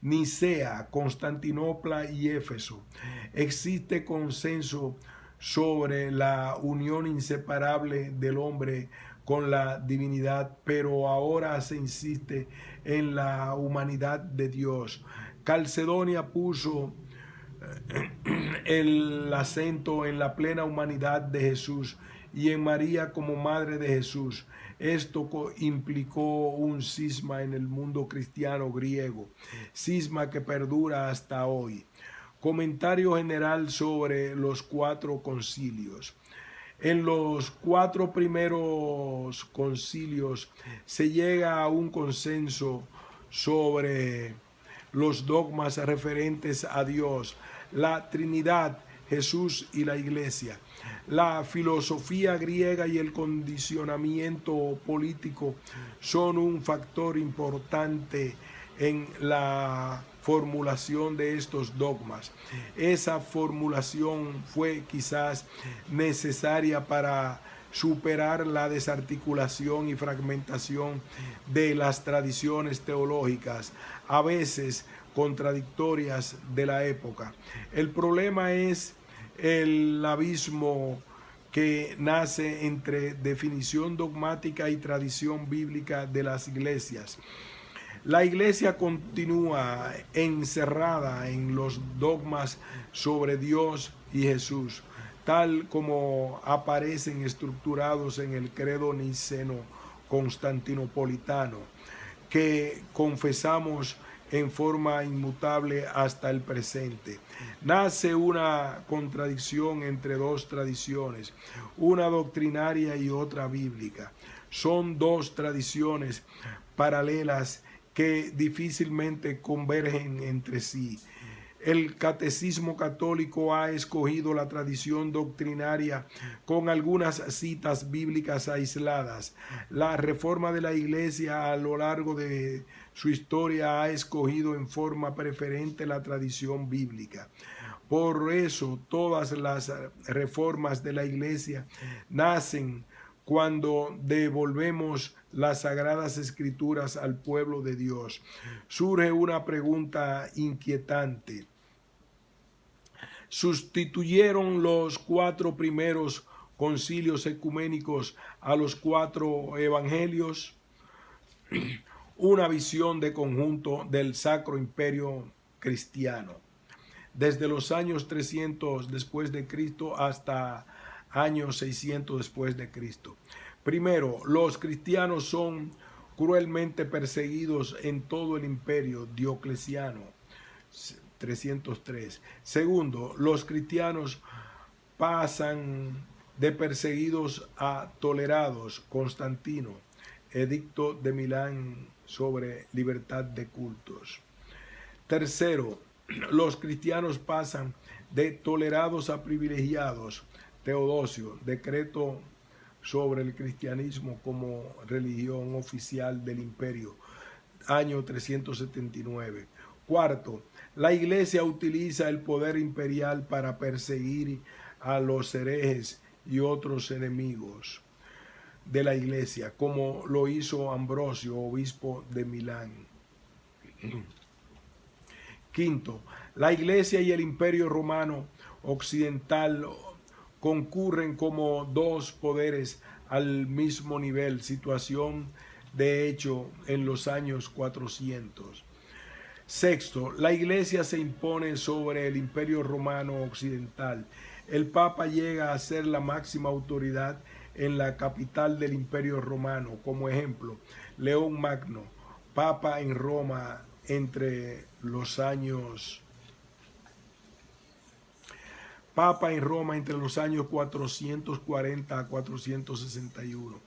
Nicea, Constantinopla y Éfeso. Existe consenso sobre la unión inseparable del hombre con la divinidad, pero ahora se insiste en la humanidad de Dios. Calcedonia puso el acento en la plena humanidad de Jesús y en María como Madre de Jesús. Esto implicó un cisma en el mundo cristiano griego, cisma que perdura hasta hoy. Comentario general sobre los cuatro concilios. En los cuatro primeros concilios se llega a un consenso sobre los dogmas referentes a Dios, la Trinidad, Jesús y la Iglesia. La filosofía griega y el condicionamiento político son un factor importante en la formulación de estos dogmas. Esa formulación fue quizás necesaria para superar la desarticulación y fragmentación de las tradiciones teológicas, a veces contradictorias de la época. El problema es el abismo que nace entre definición dogmática y tradición bíblica de las iglesias. La iglesia continúa encerrada en los dogmas sobre Dios y Jesús, tal como aparecen estructurados en el credo niceno constantinopolitano, que confesamos en forma inmutable hasta el presente. Nace una contradicción entre dos tradiciones, una doctrinaria y otra bíblica. Son dos tradiciones paralelas que difícilmente convergen entre sí. El catecismo católico ha escogido la tradición doctrinaria con algunas citas bíblicas aisladas. La reforma de la Iglesia a lo largo de su historia ha escogido en forma preferente la tradición bíblica. Por eso todas las reformas de la Iglesia nacen cuando devolvemos las Sagradas Escrituras al pueblo de Dios. Surge una pregunta inquietante. ¿Sustituyeron los cuatro primeros concilios ecuménicos a los cuatro evangelios? una visión de conjunto del Sacro Imperio Cristiano, desde los años 300 después de Cristo hasta años 600 después de Cristo. Primero, los cristianos son cruelmente perseguidos en todo el imperio Diocleciano, 303. Segundo, los cristianos pasan de perseguidos a tolerados, Constantino, Edicto de Milán sobre libertad de cultos. Tercero, los cristianos pasan de tolerados a privilegiados, Teodosio, decreto sobre el cristianismo como religión oficial del imperio, año 379. Cuarto, la iglesia utiliza el poder imperial para perseguir a los herejes y otros enemigos de la iglesia, como lo hizo Ambrosio, obispo de Milán. Quinto, la iglesia y el imperio romano occidental concurren como dos poderes al mismo nivel, situación de hecho en los años 400. Sexto, la iglesia se impone sobre el imperio romano occidental. El papa llega a ser la máxima autoridad en la capital del imperio romano. Como ejemplo, León Magno, papa en Roma entre los años 440 a 461.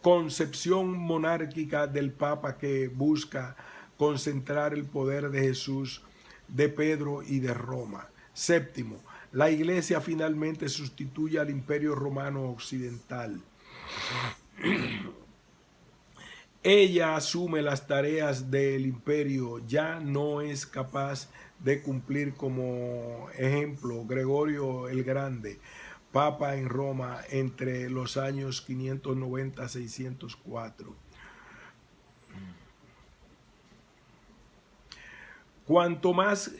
Concepción monárquica del Papa que busca concentrar el poder de Jesús, de Pedro y de Roma. Séptimo, la iglesia finalmente sustituye al imperio romano occidental. Ella asume las tareas del imperio, ya no es capaz de cumplir. Como ejemplo, Gregorio el Grande, papa en Roma entre los años 590 a 604. Cuanto más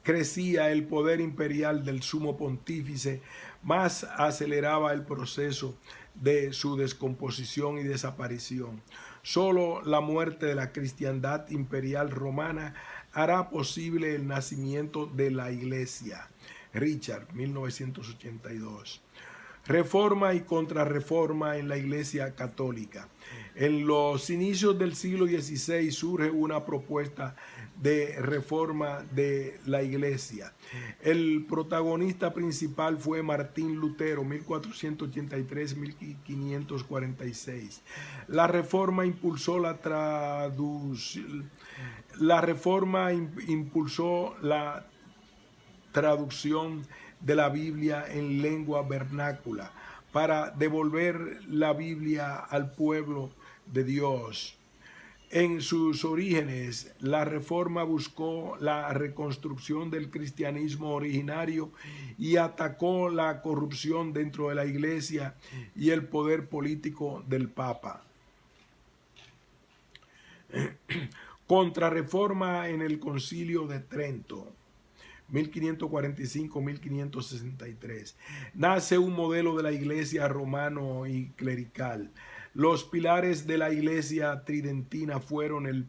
crecía el poder imperial del sumo pontífice, más aceleraba el proceso de su descomposición y desaparición. Solo la muerte de la cristiandad imperial romana hará posible el nacimiento de la Iglesia. Richard, 1982. Reforma y contrarreforma en la Iglesia Católica. En los inicios del siglo XVI surge una propuesta de reforma de la Iglesia. El protagonista principal fue Martín Lutero, 1483-1546. La reforma impulsó la traducción de la Biblia en lengua vernácula para devolver la Biblia al pueblo de Dios. En sus orígenes, la reforma buscó la reconstrucción del cristianismo originario y atacó la corrupción dentro de la Iglesia y el poder político del Papa. Contrarreforma en el Concilio de Trento, 1545-1563. Nace un modelo de la iglesia romano y clerical. Los pilares de la iglesia tridentina fueron el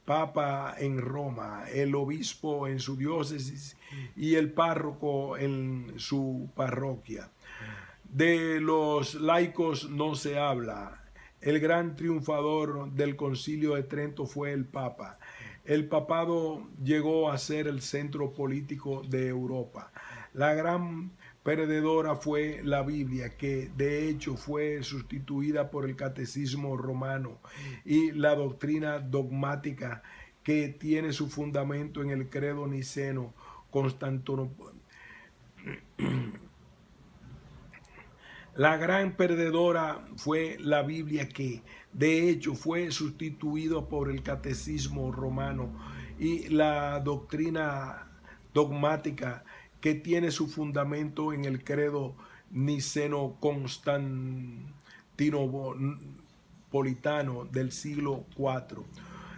papa en Roma, el obispo en su diócesis y el párroco en su parroquia. De los laicos no se habla. El gran triunfador del Concilio de Trento fue el Papa. El papado llegó a ser el centro político de Europa. La gran perdedora fue la Biblia, que de hecho fue sustituida por el catecismo romano y la doctrina dogmática que tiene su fundamento en el credo niceno constantinopolitano. La gran perdedora fue la Biblia, que de hecho fue sustituido por el catecismo romano y la doctrina dogmática que tiene su fundamento en el credo niceno constantinopolitano del siglo IV.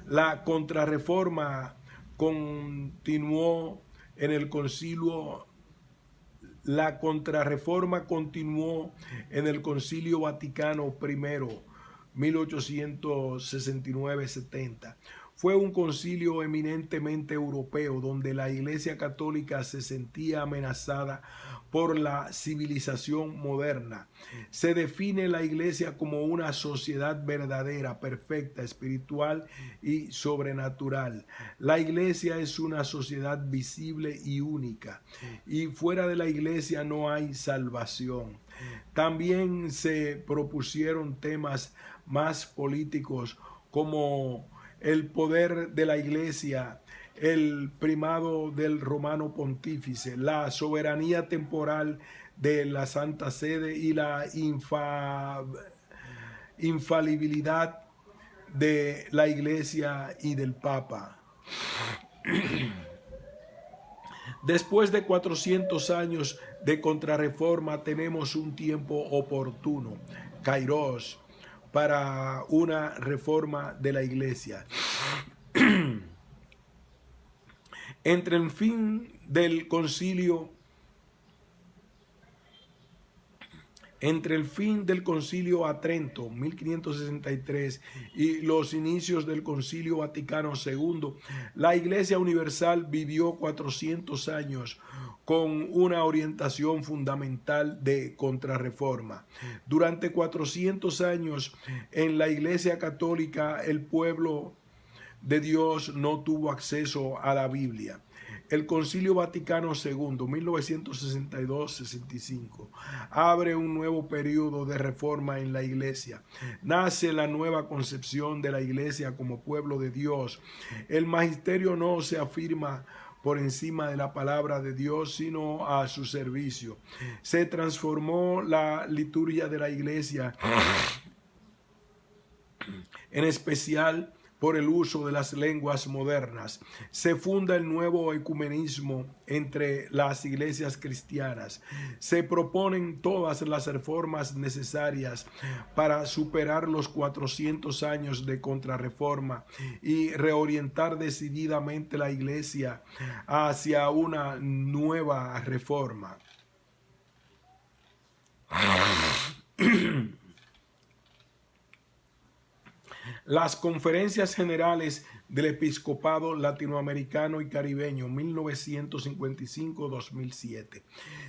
La contrarreforma continuó en el concilio. La contrarreforma continuó en el Concilio Vaticano I, 1869-70. Fue un concilio eminentemente europeo donde la Iglesia Católica se sentía amenazada por la civilización moderna. Se define la Iglesia como una sociedad verdadera, perfecta, espiritual y sobrenatural. La Iglesia es una sociedad visible y única, y fuera de la Iglesia no hay salvación. También se propusieron temas más políticos como el poder de la Iglesia, el primado del romano pontífice, la soberanía temporal de la Santa Sede y la infalibilidad de la Iglesia y del Papa. Después de 400 años de contrarreforma tenemos un tiempo oportuno, Kairos, para una reforma de la Iglesia. Entre el fin del concilio a Trento, 1563, y los inicios del Concilio Vaticano II, la Iglesia Universal vivió 400 años con una orientación fundamental de contrarreforma. Durante 400 años en la Iglesia Católica el pueblo de Dios no tuvo acceso a la Biblia. El Concilio Vaticano II, 1962-65, abre un nuevo periodo de reforma en la Iglesia. Nace la nueva concepción de la Iglesia como pueblo de Dios. El magisterio no se afirma por encima de la palabra de Dios, sino a su servicio. Se transformó la liturgia de la Iglesia, en especial por el uso de las lenguas modernas. Se funda el nuevo ecumenismo entre las iglesias cristianas. Se proponen todas las reformas necesarias para superar los 400 años de contrarreforma y reorientar decididamente la iglesia hacia una nueva reforma. Las conferencias generales del episcopado latinoamericano y caribeño 1955-2007,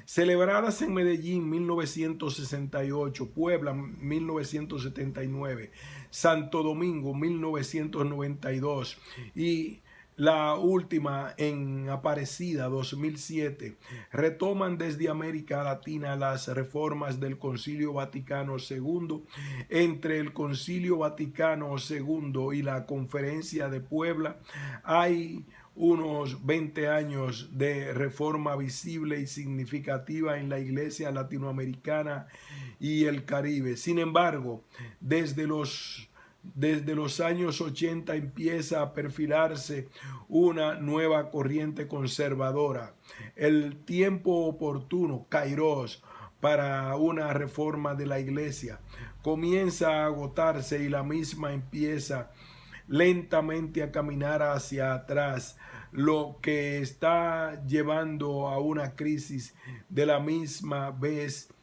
celebradas en Medellín 1968, Puebla 1979, Santo Domingo 1992 y la última en Aparecida 2007, retoman desde América Latina las reformas del Concilio Vaticano II. Entre el Concilio Vaticano II y la Conferencia de Puebla hay unos 20 años de reforma visible y significativa en la iglesia latinoamericana y el Caribe. Sin embargo, desde los años 80 empieza a perfilarse una nueva corriente conservadora. El tiempo oportuno, Kairos, para una reforma de la iglesia comienza a agotarse y la misma empieza lentamente a caminar hacia atrás, lo que está llevando a una crisis de la misma vez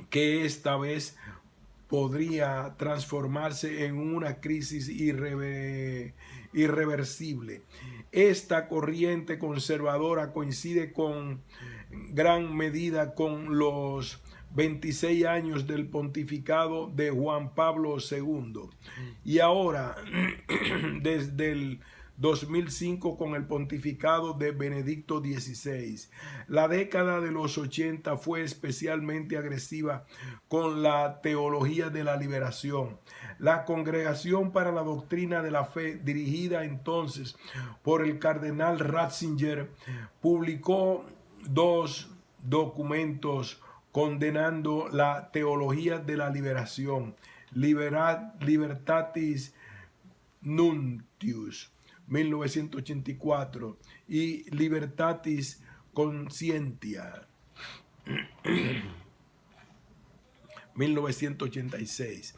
que esta vez podría transformarse en una crisis irreversible. Esta corriente conservadora coincide con gran medida con los 26 años del pontificado de Juan Pablo II y ahora desde el 2005 con el pontificado de Benedicto XVI. La década de los 80 fue especialmente agresiva con la teología de la liberación. La Congregación para la Doctrina de la Fe, dirigida entonces por el cardenal Ratzinger, publicó 2 documentos condenando la teología de la liberación, Libertatis Nuntius, 1984, y Libertatis Conscientia, 1986.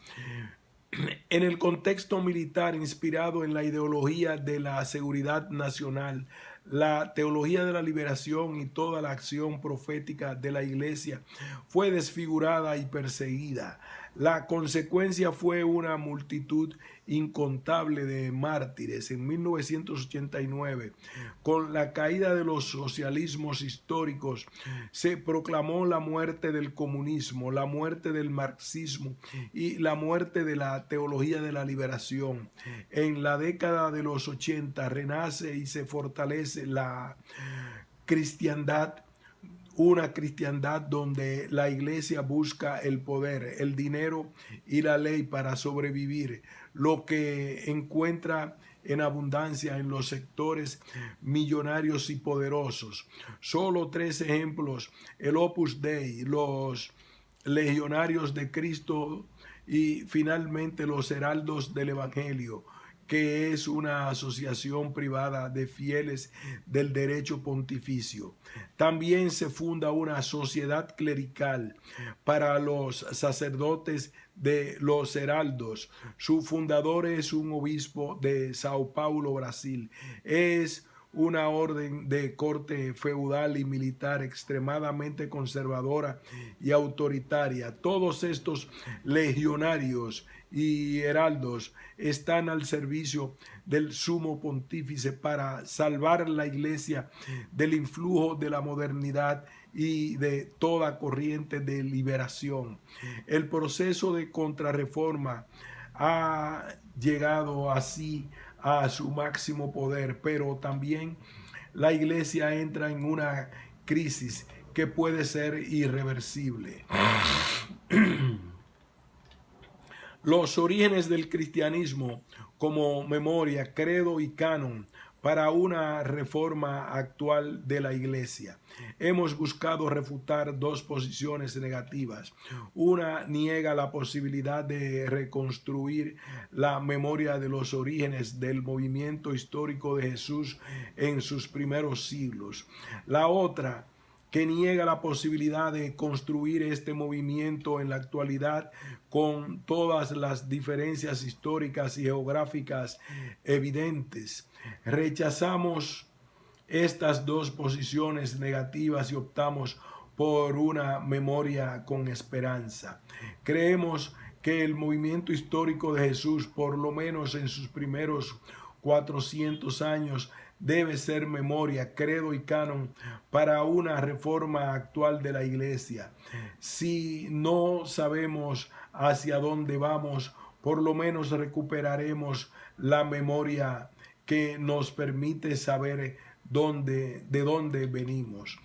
En el contexto militar inspirado en la ideología de la seguridad nacional, la teología de la liberación y toda la acción profética de la iglesia fue desfigurada y perseguida. La consecuencia fue una multitud incontable de mártires. En 1989, con la caída de los socialismos históricos, se proclamó la muerte del comunismo, la muerte del marxismo y la muerte de la teología de la liberación. En la década de los 80 renace y se fortalece la cristiandad, una cristiandad donde la iglesia busca el poder, el dinero y la ley para sobrevivir, lo que encuentra en abundancia en los sectores millonarios y poderosos. Solo 3 ejemplos: el Opus Dei, los Legionarios de Cristo y finalmente los Heraldos del Evangelio, que es una asociación privada de fieles del derecho pontificio. También se funda una sociedad clerical para los sacerdotes de los heraldos. Su fundador es un obispo de Sao Paulo, Brasil. Es una orden de corte feudal y militar extremadamente conservadora y autoritaria. Todos estos legionarios y heraldos están al servicio del sumo pontífice para salvar la iglesia del influjo de la modernidad y de toda corriente de liberación. El proceso de contrarreforma ha llegado así a su máximo poder, pero también la iglesia entra en una crisis que puede ser irreversible. Los orígenes del cristianismo como memoria, credo y canon para una reforma actual de la iglesia. Hemos buscado refutar 2 posiciones negativas. Una niega la posibilidad de reconstruir la memoria de los orígenes del movimiento histórico de Jesús en sus primeros siglos. La otra, que niega la posibilidad de construir este movimiento en la actualidad con todas las diferencias históricas y geográficas evidentes. Rechazamos estas 2 posiciones negativas y optamos por una memoria con esperanza. Creemos que el movimiento histórico de Jesús, por lo menos en sus primeros 400 años, debe ser memoria, credo y canon para una reforma actual de la iglesia. Si no sabemos hacia dónde vamos, por lo menos recuperaremos la memoria que nos permite saber de dónde venimos.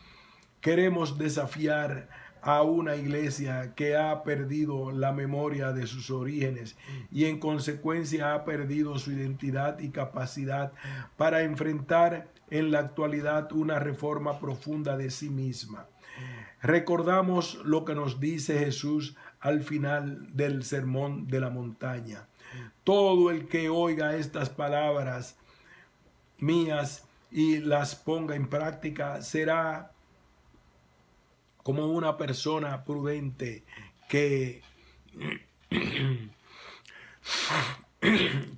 Queremos desafiar a una iglesia que ha perdido la memoria de sus orígenes y en consecuencia ha perdido su identidad y capacidad para enfrentar en la actualidad una reforma profunda de sí misma. Recordamos lo que nos dice Jesús al final del Sermón de la Montaña: todo el que oiga estas palabras mías y las ponga en práctica será como una persona prudente que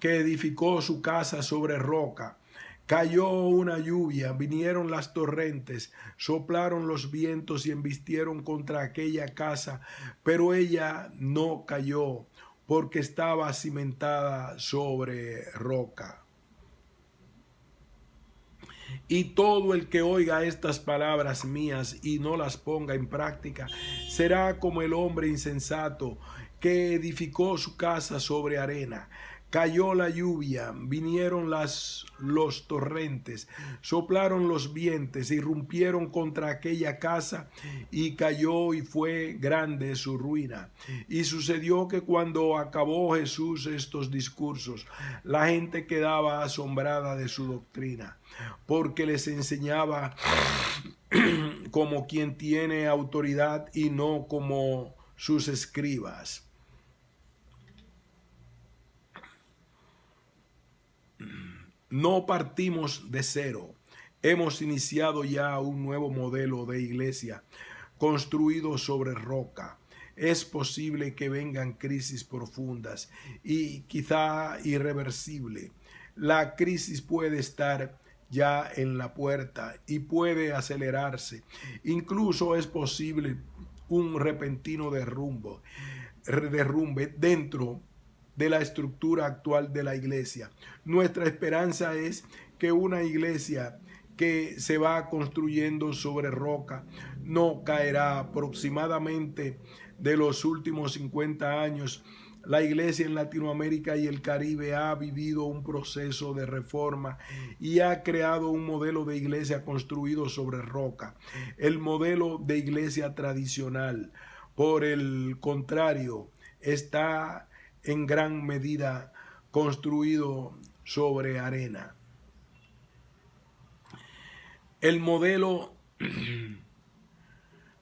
edificó su casa sobre roca. Cayó una lluvia, vinieron las torrentes, soplaron los vientos y embistieron contra aquella casa, pero ella no cayó porque estaba cimentada sobre roca. Y todo el que oiga estas palabras mías y no las ponga en práctica será como el hombre insensato que edificó su casa sobre arena. Cayó la lluvia, vinieron los torrentes, soplaron los vientos, irrumpieron contra aquella casa y cayó, y fue grande su ruina. Y sucedió que cuando acabó Jesús estos discursos, la gente quedaba asombrada de su doctrina, porque les enseñaba como quien tiene autoridad y no como sus escribas. No partimos de cero. Hemos iniciado ya un nuevo modelo de iglesia construido sobre roca. Es posible que vengan crisis profundas y quizá irreversible. La crisis puede estar ya en la puerta y puede acelerarse. Incluso es posible un repentino derrumbe. derrumbe dentro de la estructura actual de la iglesia. Nuestra esperanza es que una iglesia que se va construyendo sobre roca no caerá. Aproximadamente de los últimos 50 años, la iglesia en Latinoamérica y el Caribe ha vivido un proceso de reforma y ha creado un modelo de iglesia construido sobre roca, el modelo de iglesia tradicional. Por el contrario, está en gran medida construido sobre arena. El modelo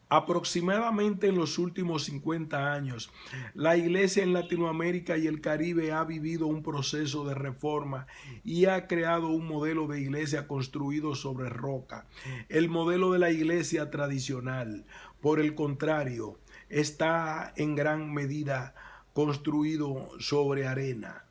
aproximadamente en los últimos 50 años, la iglesia en Latinoamérica y el Caribe ha vivido un proceso de reforma y ha creado un modelo de iglesia construido sobre roca. El modelo de la iglesia tradicional, por el contrario, está en gran medida construido sobre arena.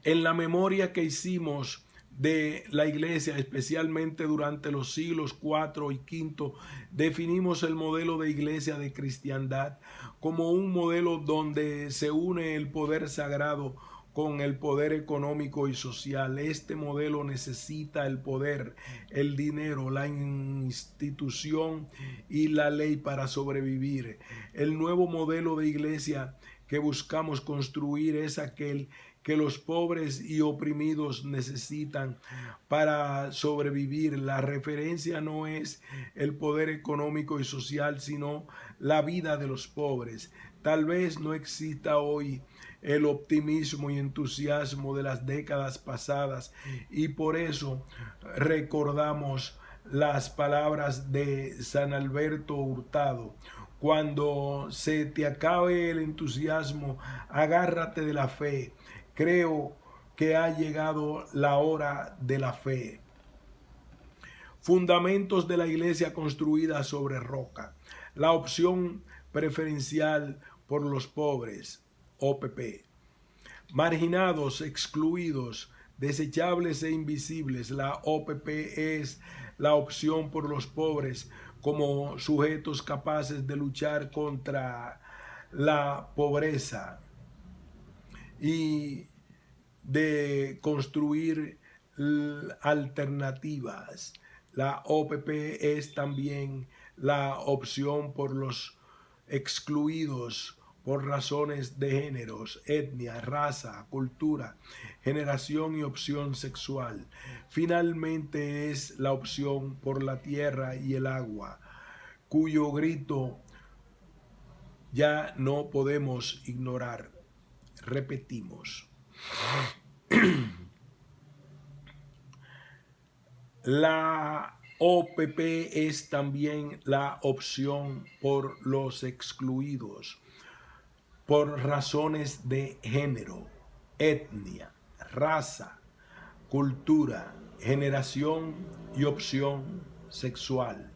En la memoria que hicimos de la iglesia, especialmente durante los siglos IV y V, definimos el modelo de iglesia de cristiandad como un modelo donde se une el poder sagrado con el poder económico y social. Este modelo necesita el poder, el dinero, la institución y la ley para sobrevivir. El nuevo modelo de iglesia que buscamos construir es aquel que los pobres y oprimidos necesitan para sobrevivir. La referencia no es el poder económico y social, sino la vida de los pobres. Tal vez no exista hoy el optimismo y entusiasmo de las décadas pasadas y por eso recordamos las palabras de San Alberto Hurtado: cuando se te acabe el entusiasmo, agárrate de la fe. Creo que ha llegado la hora de la fe. Fundamentos de la iglesia construida sobre roca. La opción preferencial por los pobres, OPP. Marginados, excluidos, desechables e invisibles. La OPP es la opción por los pobres como sujetos capaces de luchar contra la pobreza y de construir alternativas. La OPP es también la opción por los excluidos por razones de géneros, etnia, raza, cultura, generación y opción sexual. Finalmente es la opción por la tierra y el agua, cuyo grito ya no podemos ignorar. Repetimos. La OPP es también la opción por los excluidos por razones de género, etnia, raza, cultura, generación y opción sexual.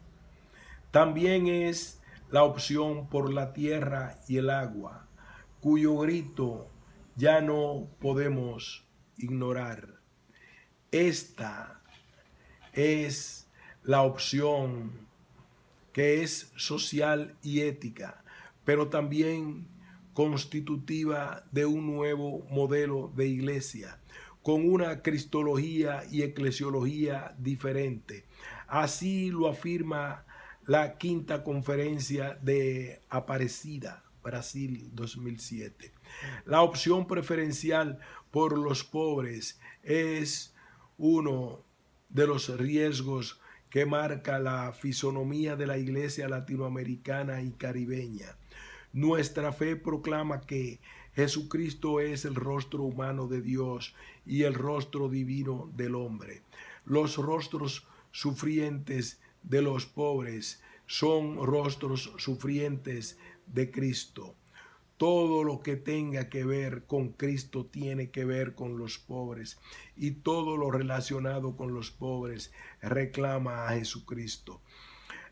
También es la opción por la tierra y el agua, cuyo grito ya no podemos ignorar. Esta es la opción que es social y ética, pero también constitutiva de un nuevo modelo de iglesia, con una cristología y eclesiología diferente. Así lo afirma la quinta conferencia de Aparecida, Brasil 2007. La opción preferencial por los pobres es uno de los riesgos que marca la fisonomía de la iglesia latinoamericana y caribeña. Nuestra fe proclama que Jesucristo es el rostro humano de Dios y el rostro divino del hombre. Los rostros sufrientes de los pobres son rostros sufrientes de Cristo. Todo lo que tenga que ver con Cristo tiene que ver con los pobres, y todo lo relacionado con los pobres reclama a Jesucristo.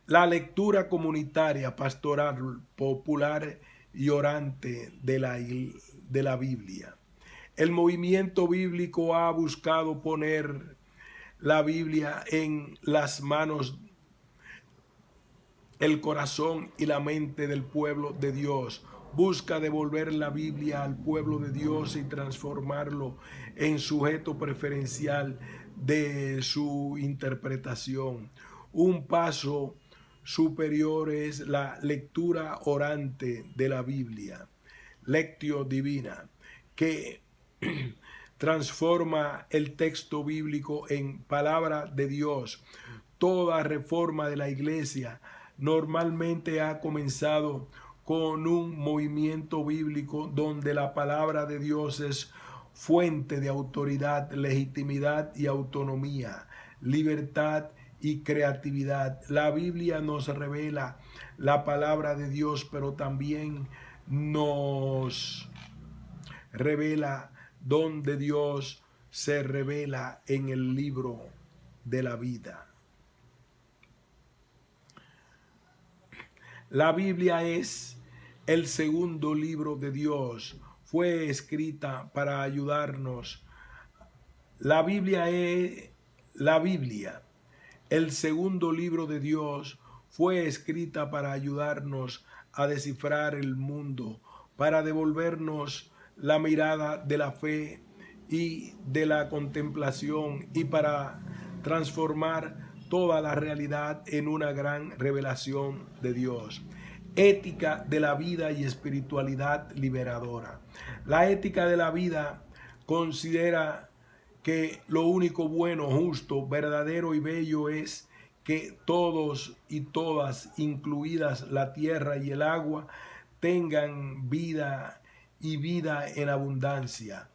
La lectura comunitaria, pastoral, popular y orante de la Biblia. El movimiento bíblico ha buscado poner la Biblia en las manos el corazón y la mente del pueblo de Dios. Busca devolver la Biblia al pueblo de Dios y transformarlo en sujeto preferencial de su interpretación. Un paso superior es la lectura orante de la Biblia, lectio divina, que transforma el texto bíblico en palabra de Dios. Toda reforma de la iglesia normalmente ha comenzado con un movimiento bíblico donde la palabra de Dios es fuente de autoridad, legitimidad y autonomía, libertad y creatividad. La Biblia nos revela la palabra de Dios, pero también nos revela donde Dios se revela en el libro de la vida. La Biblia es el segundo libro de Dios. Fue escrita para ayudarnos. La Biblia, el segundo libro de Dios, fue escrita para ayudarnos a descifrar el mundo, para devolvernos la mirada de la fe y de la contemplación y para transformar toda la realidad en una gran revelación de Dios. Ética de la vida y espiritualidad liberadora. La ética de la vida considera que lo único bueno, justo, verdadero y bello es que todos y todas, incluidas la tierra y el agua, tengan vida y vida en abundancia.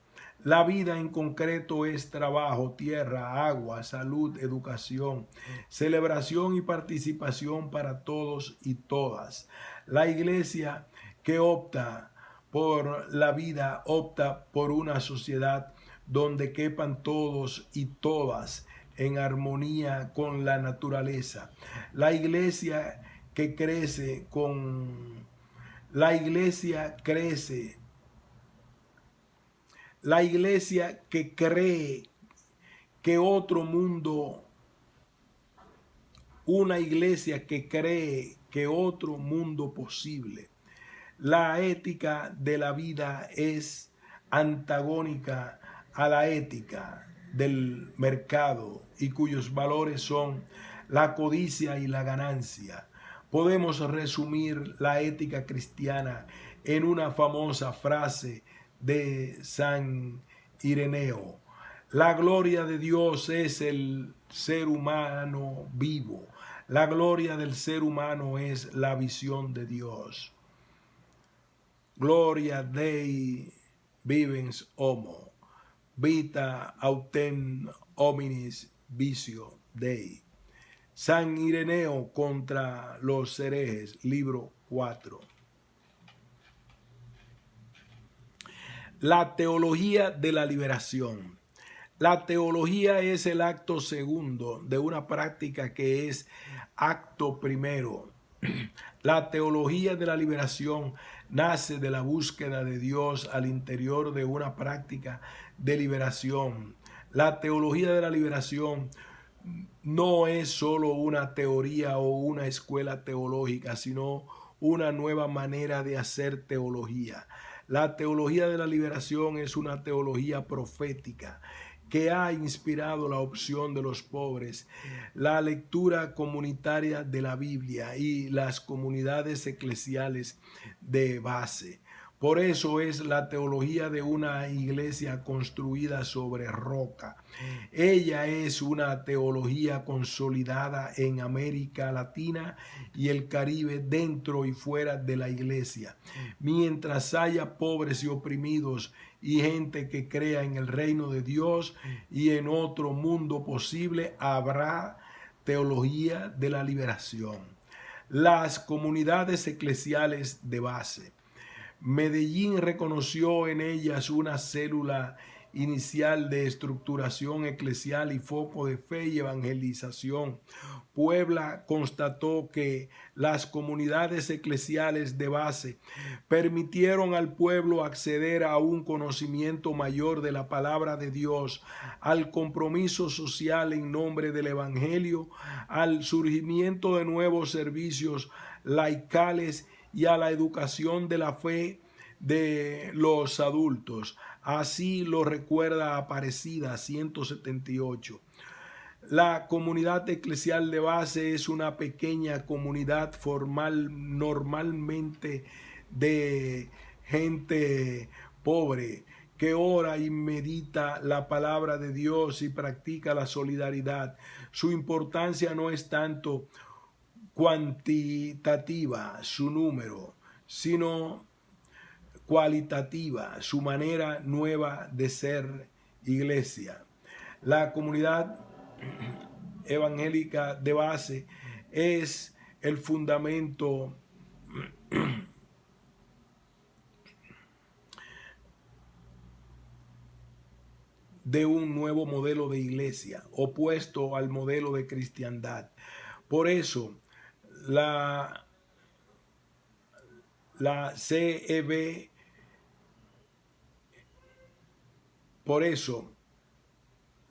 La vida en concreto es trabajo, tierra, agua, salud, educación, celebración y participación para todos y todas. La iglesia que opta por la vida opta por una sociedad donde quepan todos y todas en armonía con la naturaleza. La iglesia que crece con la iglesia crece. La iglesia que cree que otro mundo, una iglesia que cree que otro mundo posible. La ética de la vida es antagónica a la ética del mercado y cuyos valores son la codicia y la ganancia. Podemos resumir la ética cristiana en una famosa frase de San Ireneo: la gloria de Dios es el ser humano vivo. La gloria del ser humano es la visión de Dios. Gloria Dei vivens homo, vita autem hominis visio Dei. San Ireneo contra los herejes, libro 4. La teología de la liberación. La teología es el acto segundo de una práctica que es acto primero. La teología de la liberación nace de la búsqueda de Dios al interior de una práctica de liberación. La teología de la liberación no es solo una teoría o una escuela teológica, sino una nueva manera de hacer teología. La teología de la liberación es una teología profética que ha inspirado la opción de los pobres, la lectura comunitaria de la Biblia y las comunidades eclesiales de base. Por eso es la teología de una iglesia construida sobre roca. Ella es una teología consolidada en América Latina y el Caribe, dentro y fuera de la iglesia. Mientras haya pobres y oprimidos y gente que crea en el reino de Dios y en otro mundo posible, habrá teología de la liberación. Las comunidades eclesiales de base. Medellín reconoció en ellas una célula inicial de estructuración eclesial y foco de fe y evangelización. Puebla constató que las comunidades eclesiales de base permitieron al pueblo acceder a un conocimiento mayor de la palabra de Dios, al compromiso social en nombre del Evangelio, al surgimiento de nuevos servicios laicales y a la educación de la fe de los adultos. Así lo recuerda Aparecida 178. La comunidad eclesial de base es una pequeña comunidad formal, normalmente de gente pobre, que ora y medita la palabra de Dios y practica la solidaridad. Su importancia no es tanto cuantitativa, su número, sino cualitativa, su manera nueva de ser iglesia. La comunidad evangélica de base es el fundamento de un nuevo modelo de iglesia, opuesto al modelo de cristiandad. Por eso, la CEB, por eso,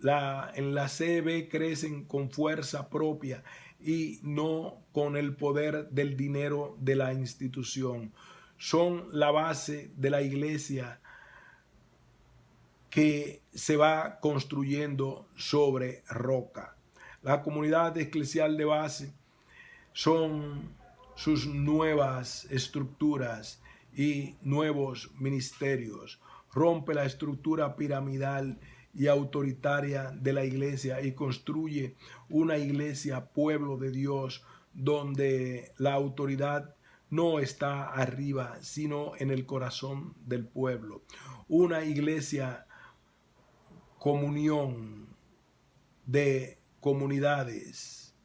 en la CEB crecen con fuerza propia y no con el poder del dinero de la institución. Son la base de la iglesia que se va construyendo sobre roca. La comunidad eclesial de base son sus nuevas estructuras y nuevos ministerios. Rompe la estructura piramidal y autoritaria de la iglesia y construye una iglesia pueblo de Dios, donde la autoridad no está arriba, sino en el corazón del pueblo. Una iglesia comunión de comunidades,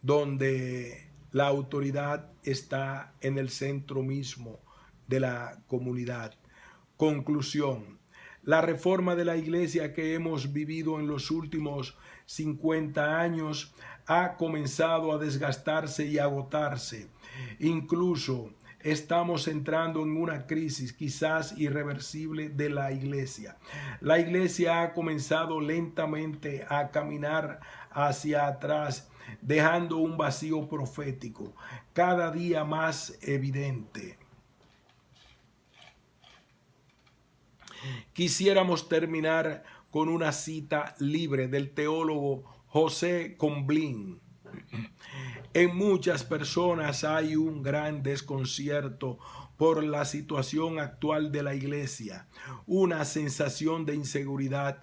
donde la autoridad está en el centro mismo de la comunidad. Conclusión: la reforma de la iglesia que hemos vivido en los últimos 50 años ha comenzado a desgastarse y agotarse. Incluso estamos entrando en una crisis quizás irreversible de la iglesia. La iglesia ha comenzado lentamente a caminar hacia atrás, dejando un vacío profético cada día más evidente. Quisiéramos terminar con una cita libre del teólogo José Comblín. En muchas personas hay un gran desconcierto por la situación actual de la iglesia, una sensación de inseguridad.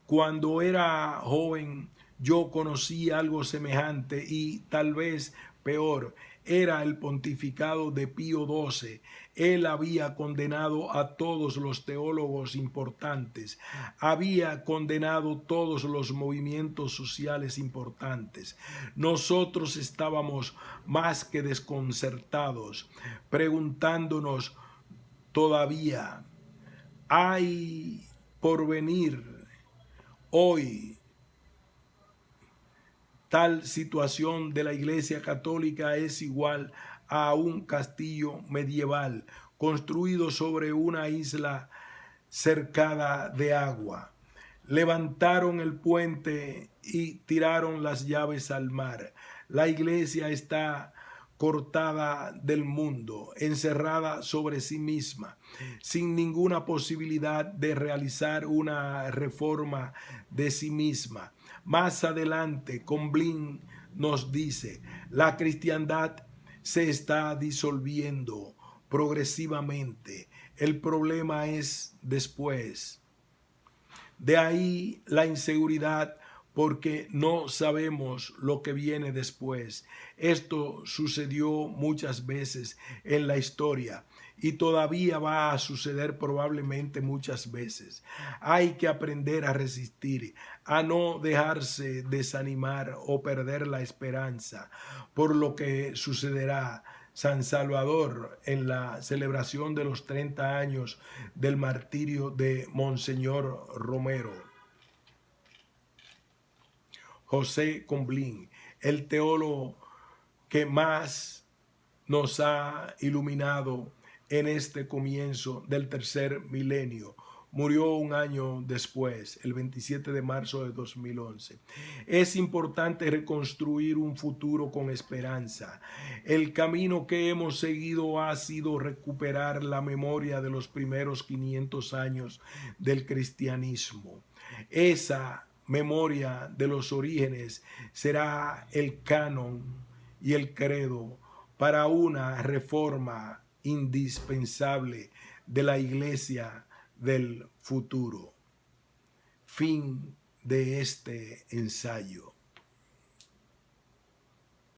Cuando era joven, yo conocí algo semejante y tal vez peor. Era el pontificado de Pío XII. Él había condenado a todos los teólogos importantes, había condenado todos los movimientos sociales importantes. Nosotros estábamos más que desconcertados, preguntándonos todavía, ¿hay por venir hoy tal situación de la Iglesia Católica? Es igual a un castillo medieval construido sobre una isla cercada de agua. Levantaron el puente y tiraron las llaves al mar. La iglesia está cortada del mundo, encerrada sobre sí misma, sin ninguna posibilidad de realizar una reforma de sí misma. Más adelante, Comblín nos dice, la cristiandad se está disolviendo progresivamente. El problema es después. De ahí la inseguridad, porque no sabemos lo que viene después. Esto sucedió muchas veces en la historia y todavía va a suceder probablemente muchas veces. Hay que aprender a resistir, a no dejarse desanimar o perder la esperanza por lo que sucederá, San Salvador en la celebración de los 30 años del martirio de Monseñor Romero. José Comblín, el teólogo que más nos ha iluminado en este comienzo del tercer milenio, murió un año después, el 27 de marzo de 2011. Es importante reconstruir un futuro con esperanza. El camino que hemos seguido ha sido recuperar la memoria de los primeros 500 años del cristianismo. Esa memoria de los orígenes será el canon y el credo para una reforma indispensable de la Iglesia del futuro. Fin de este ensayo.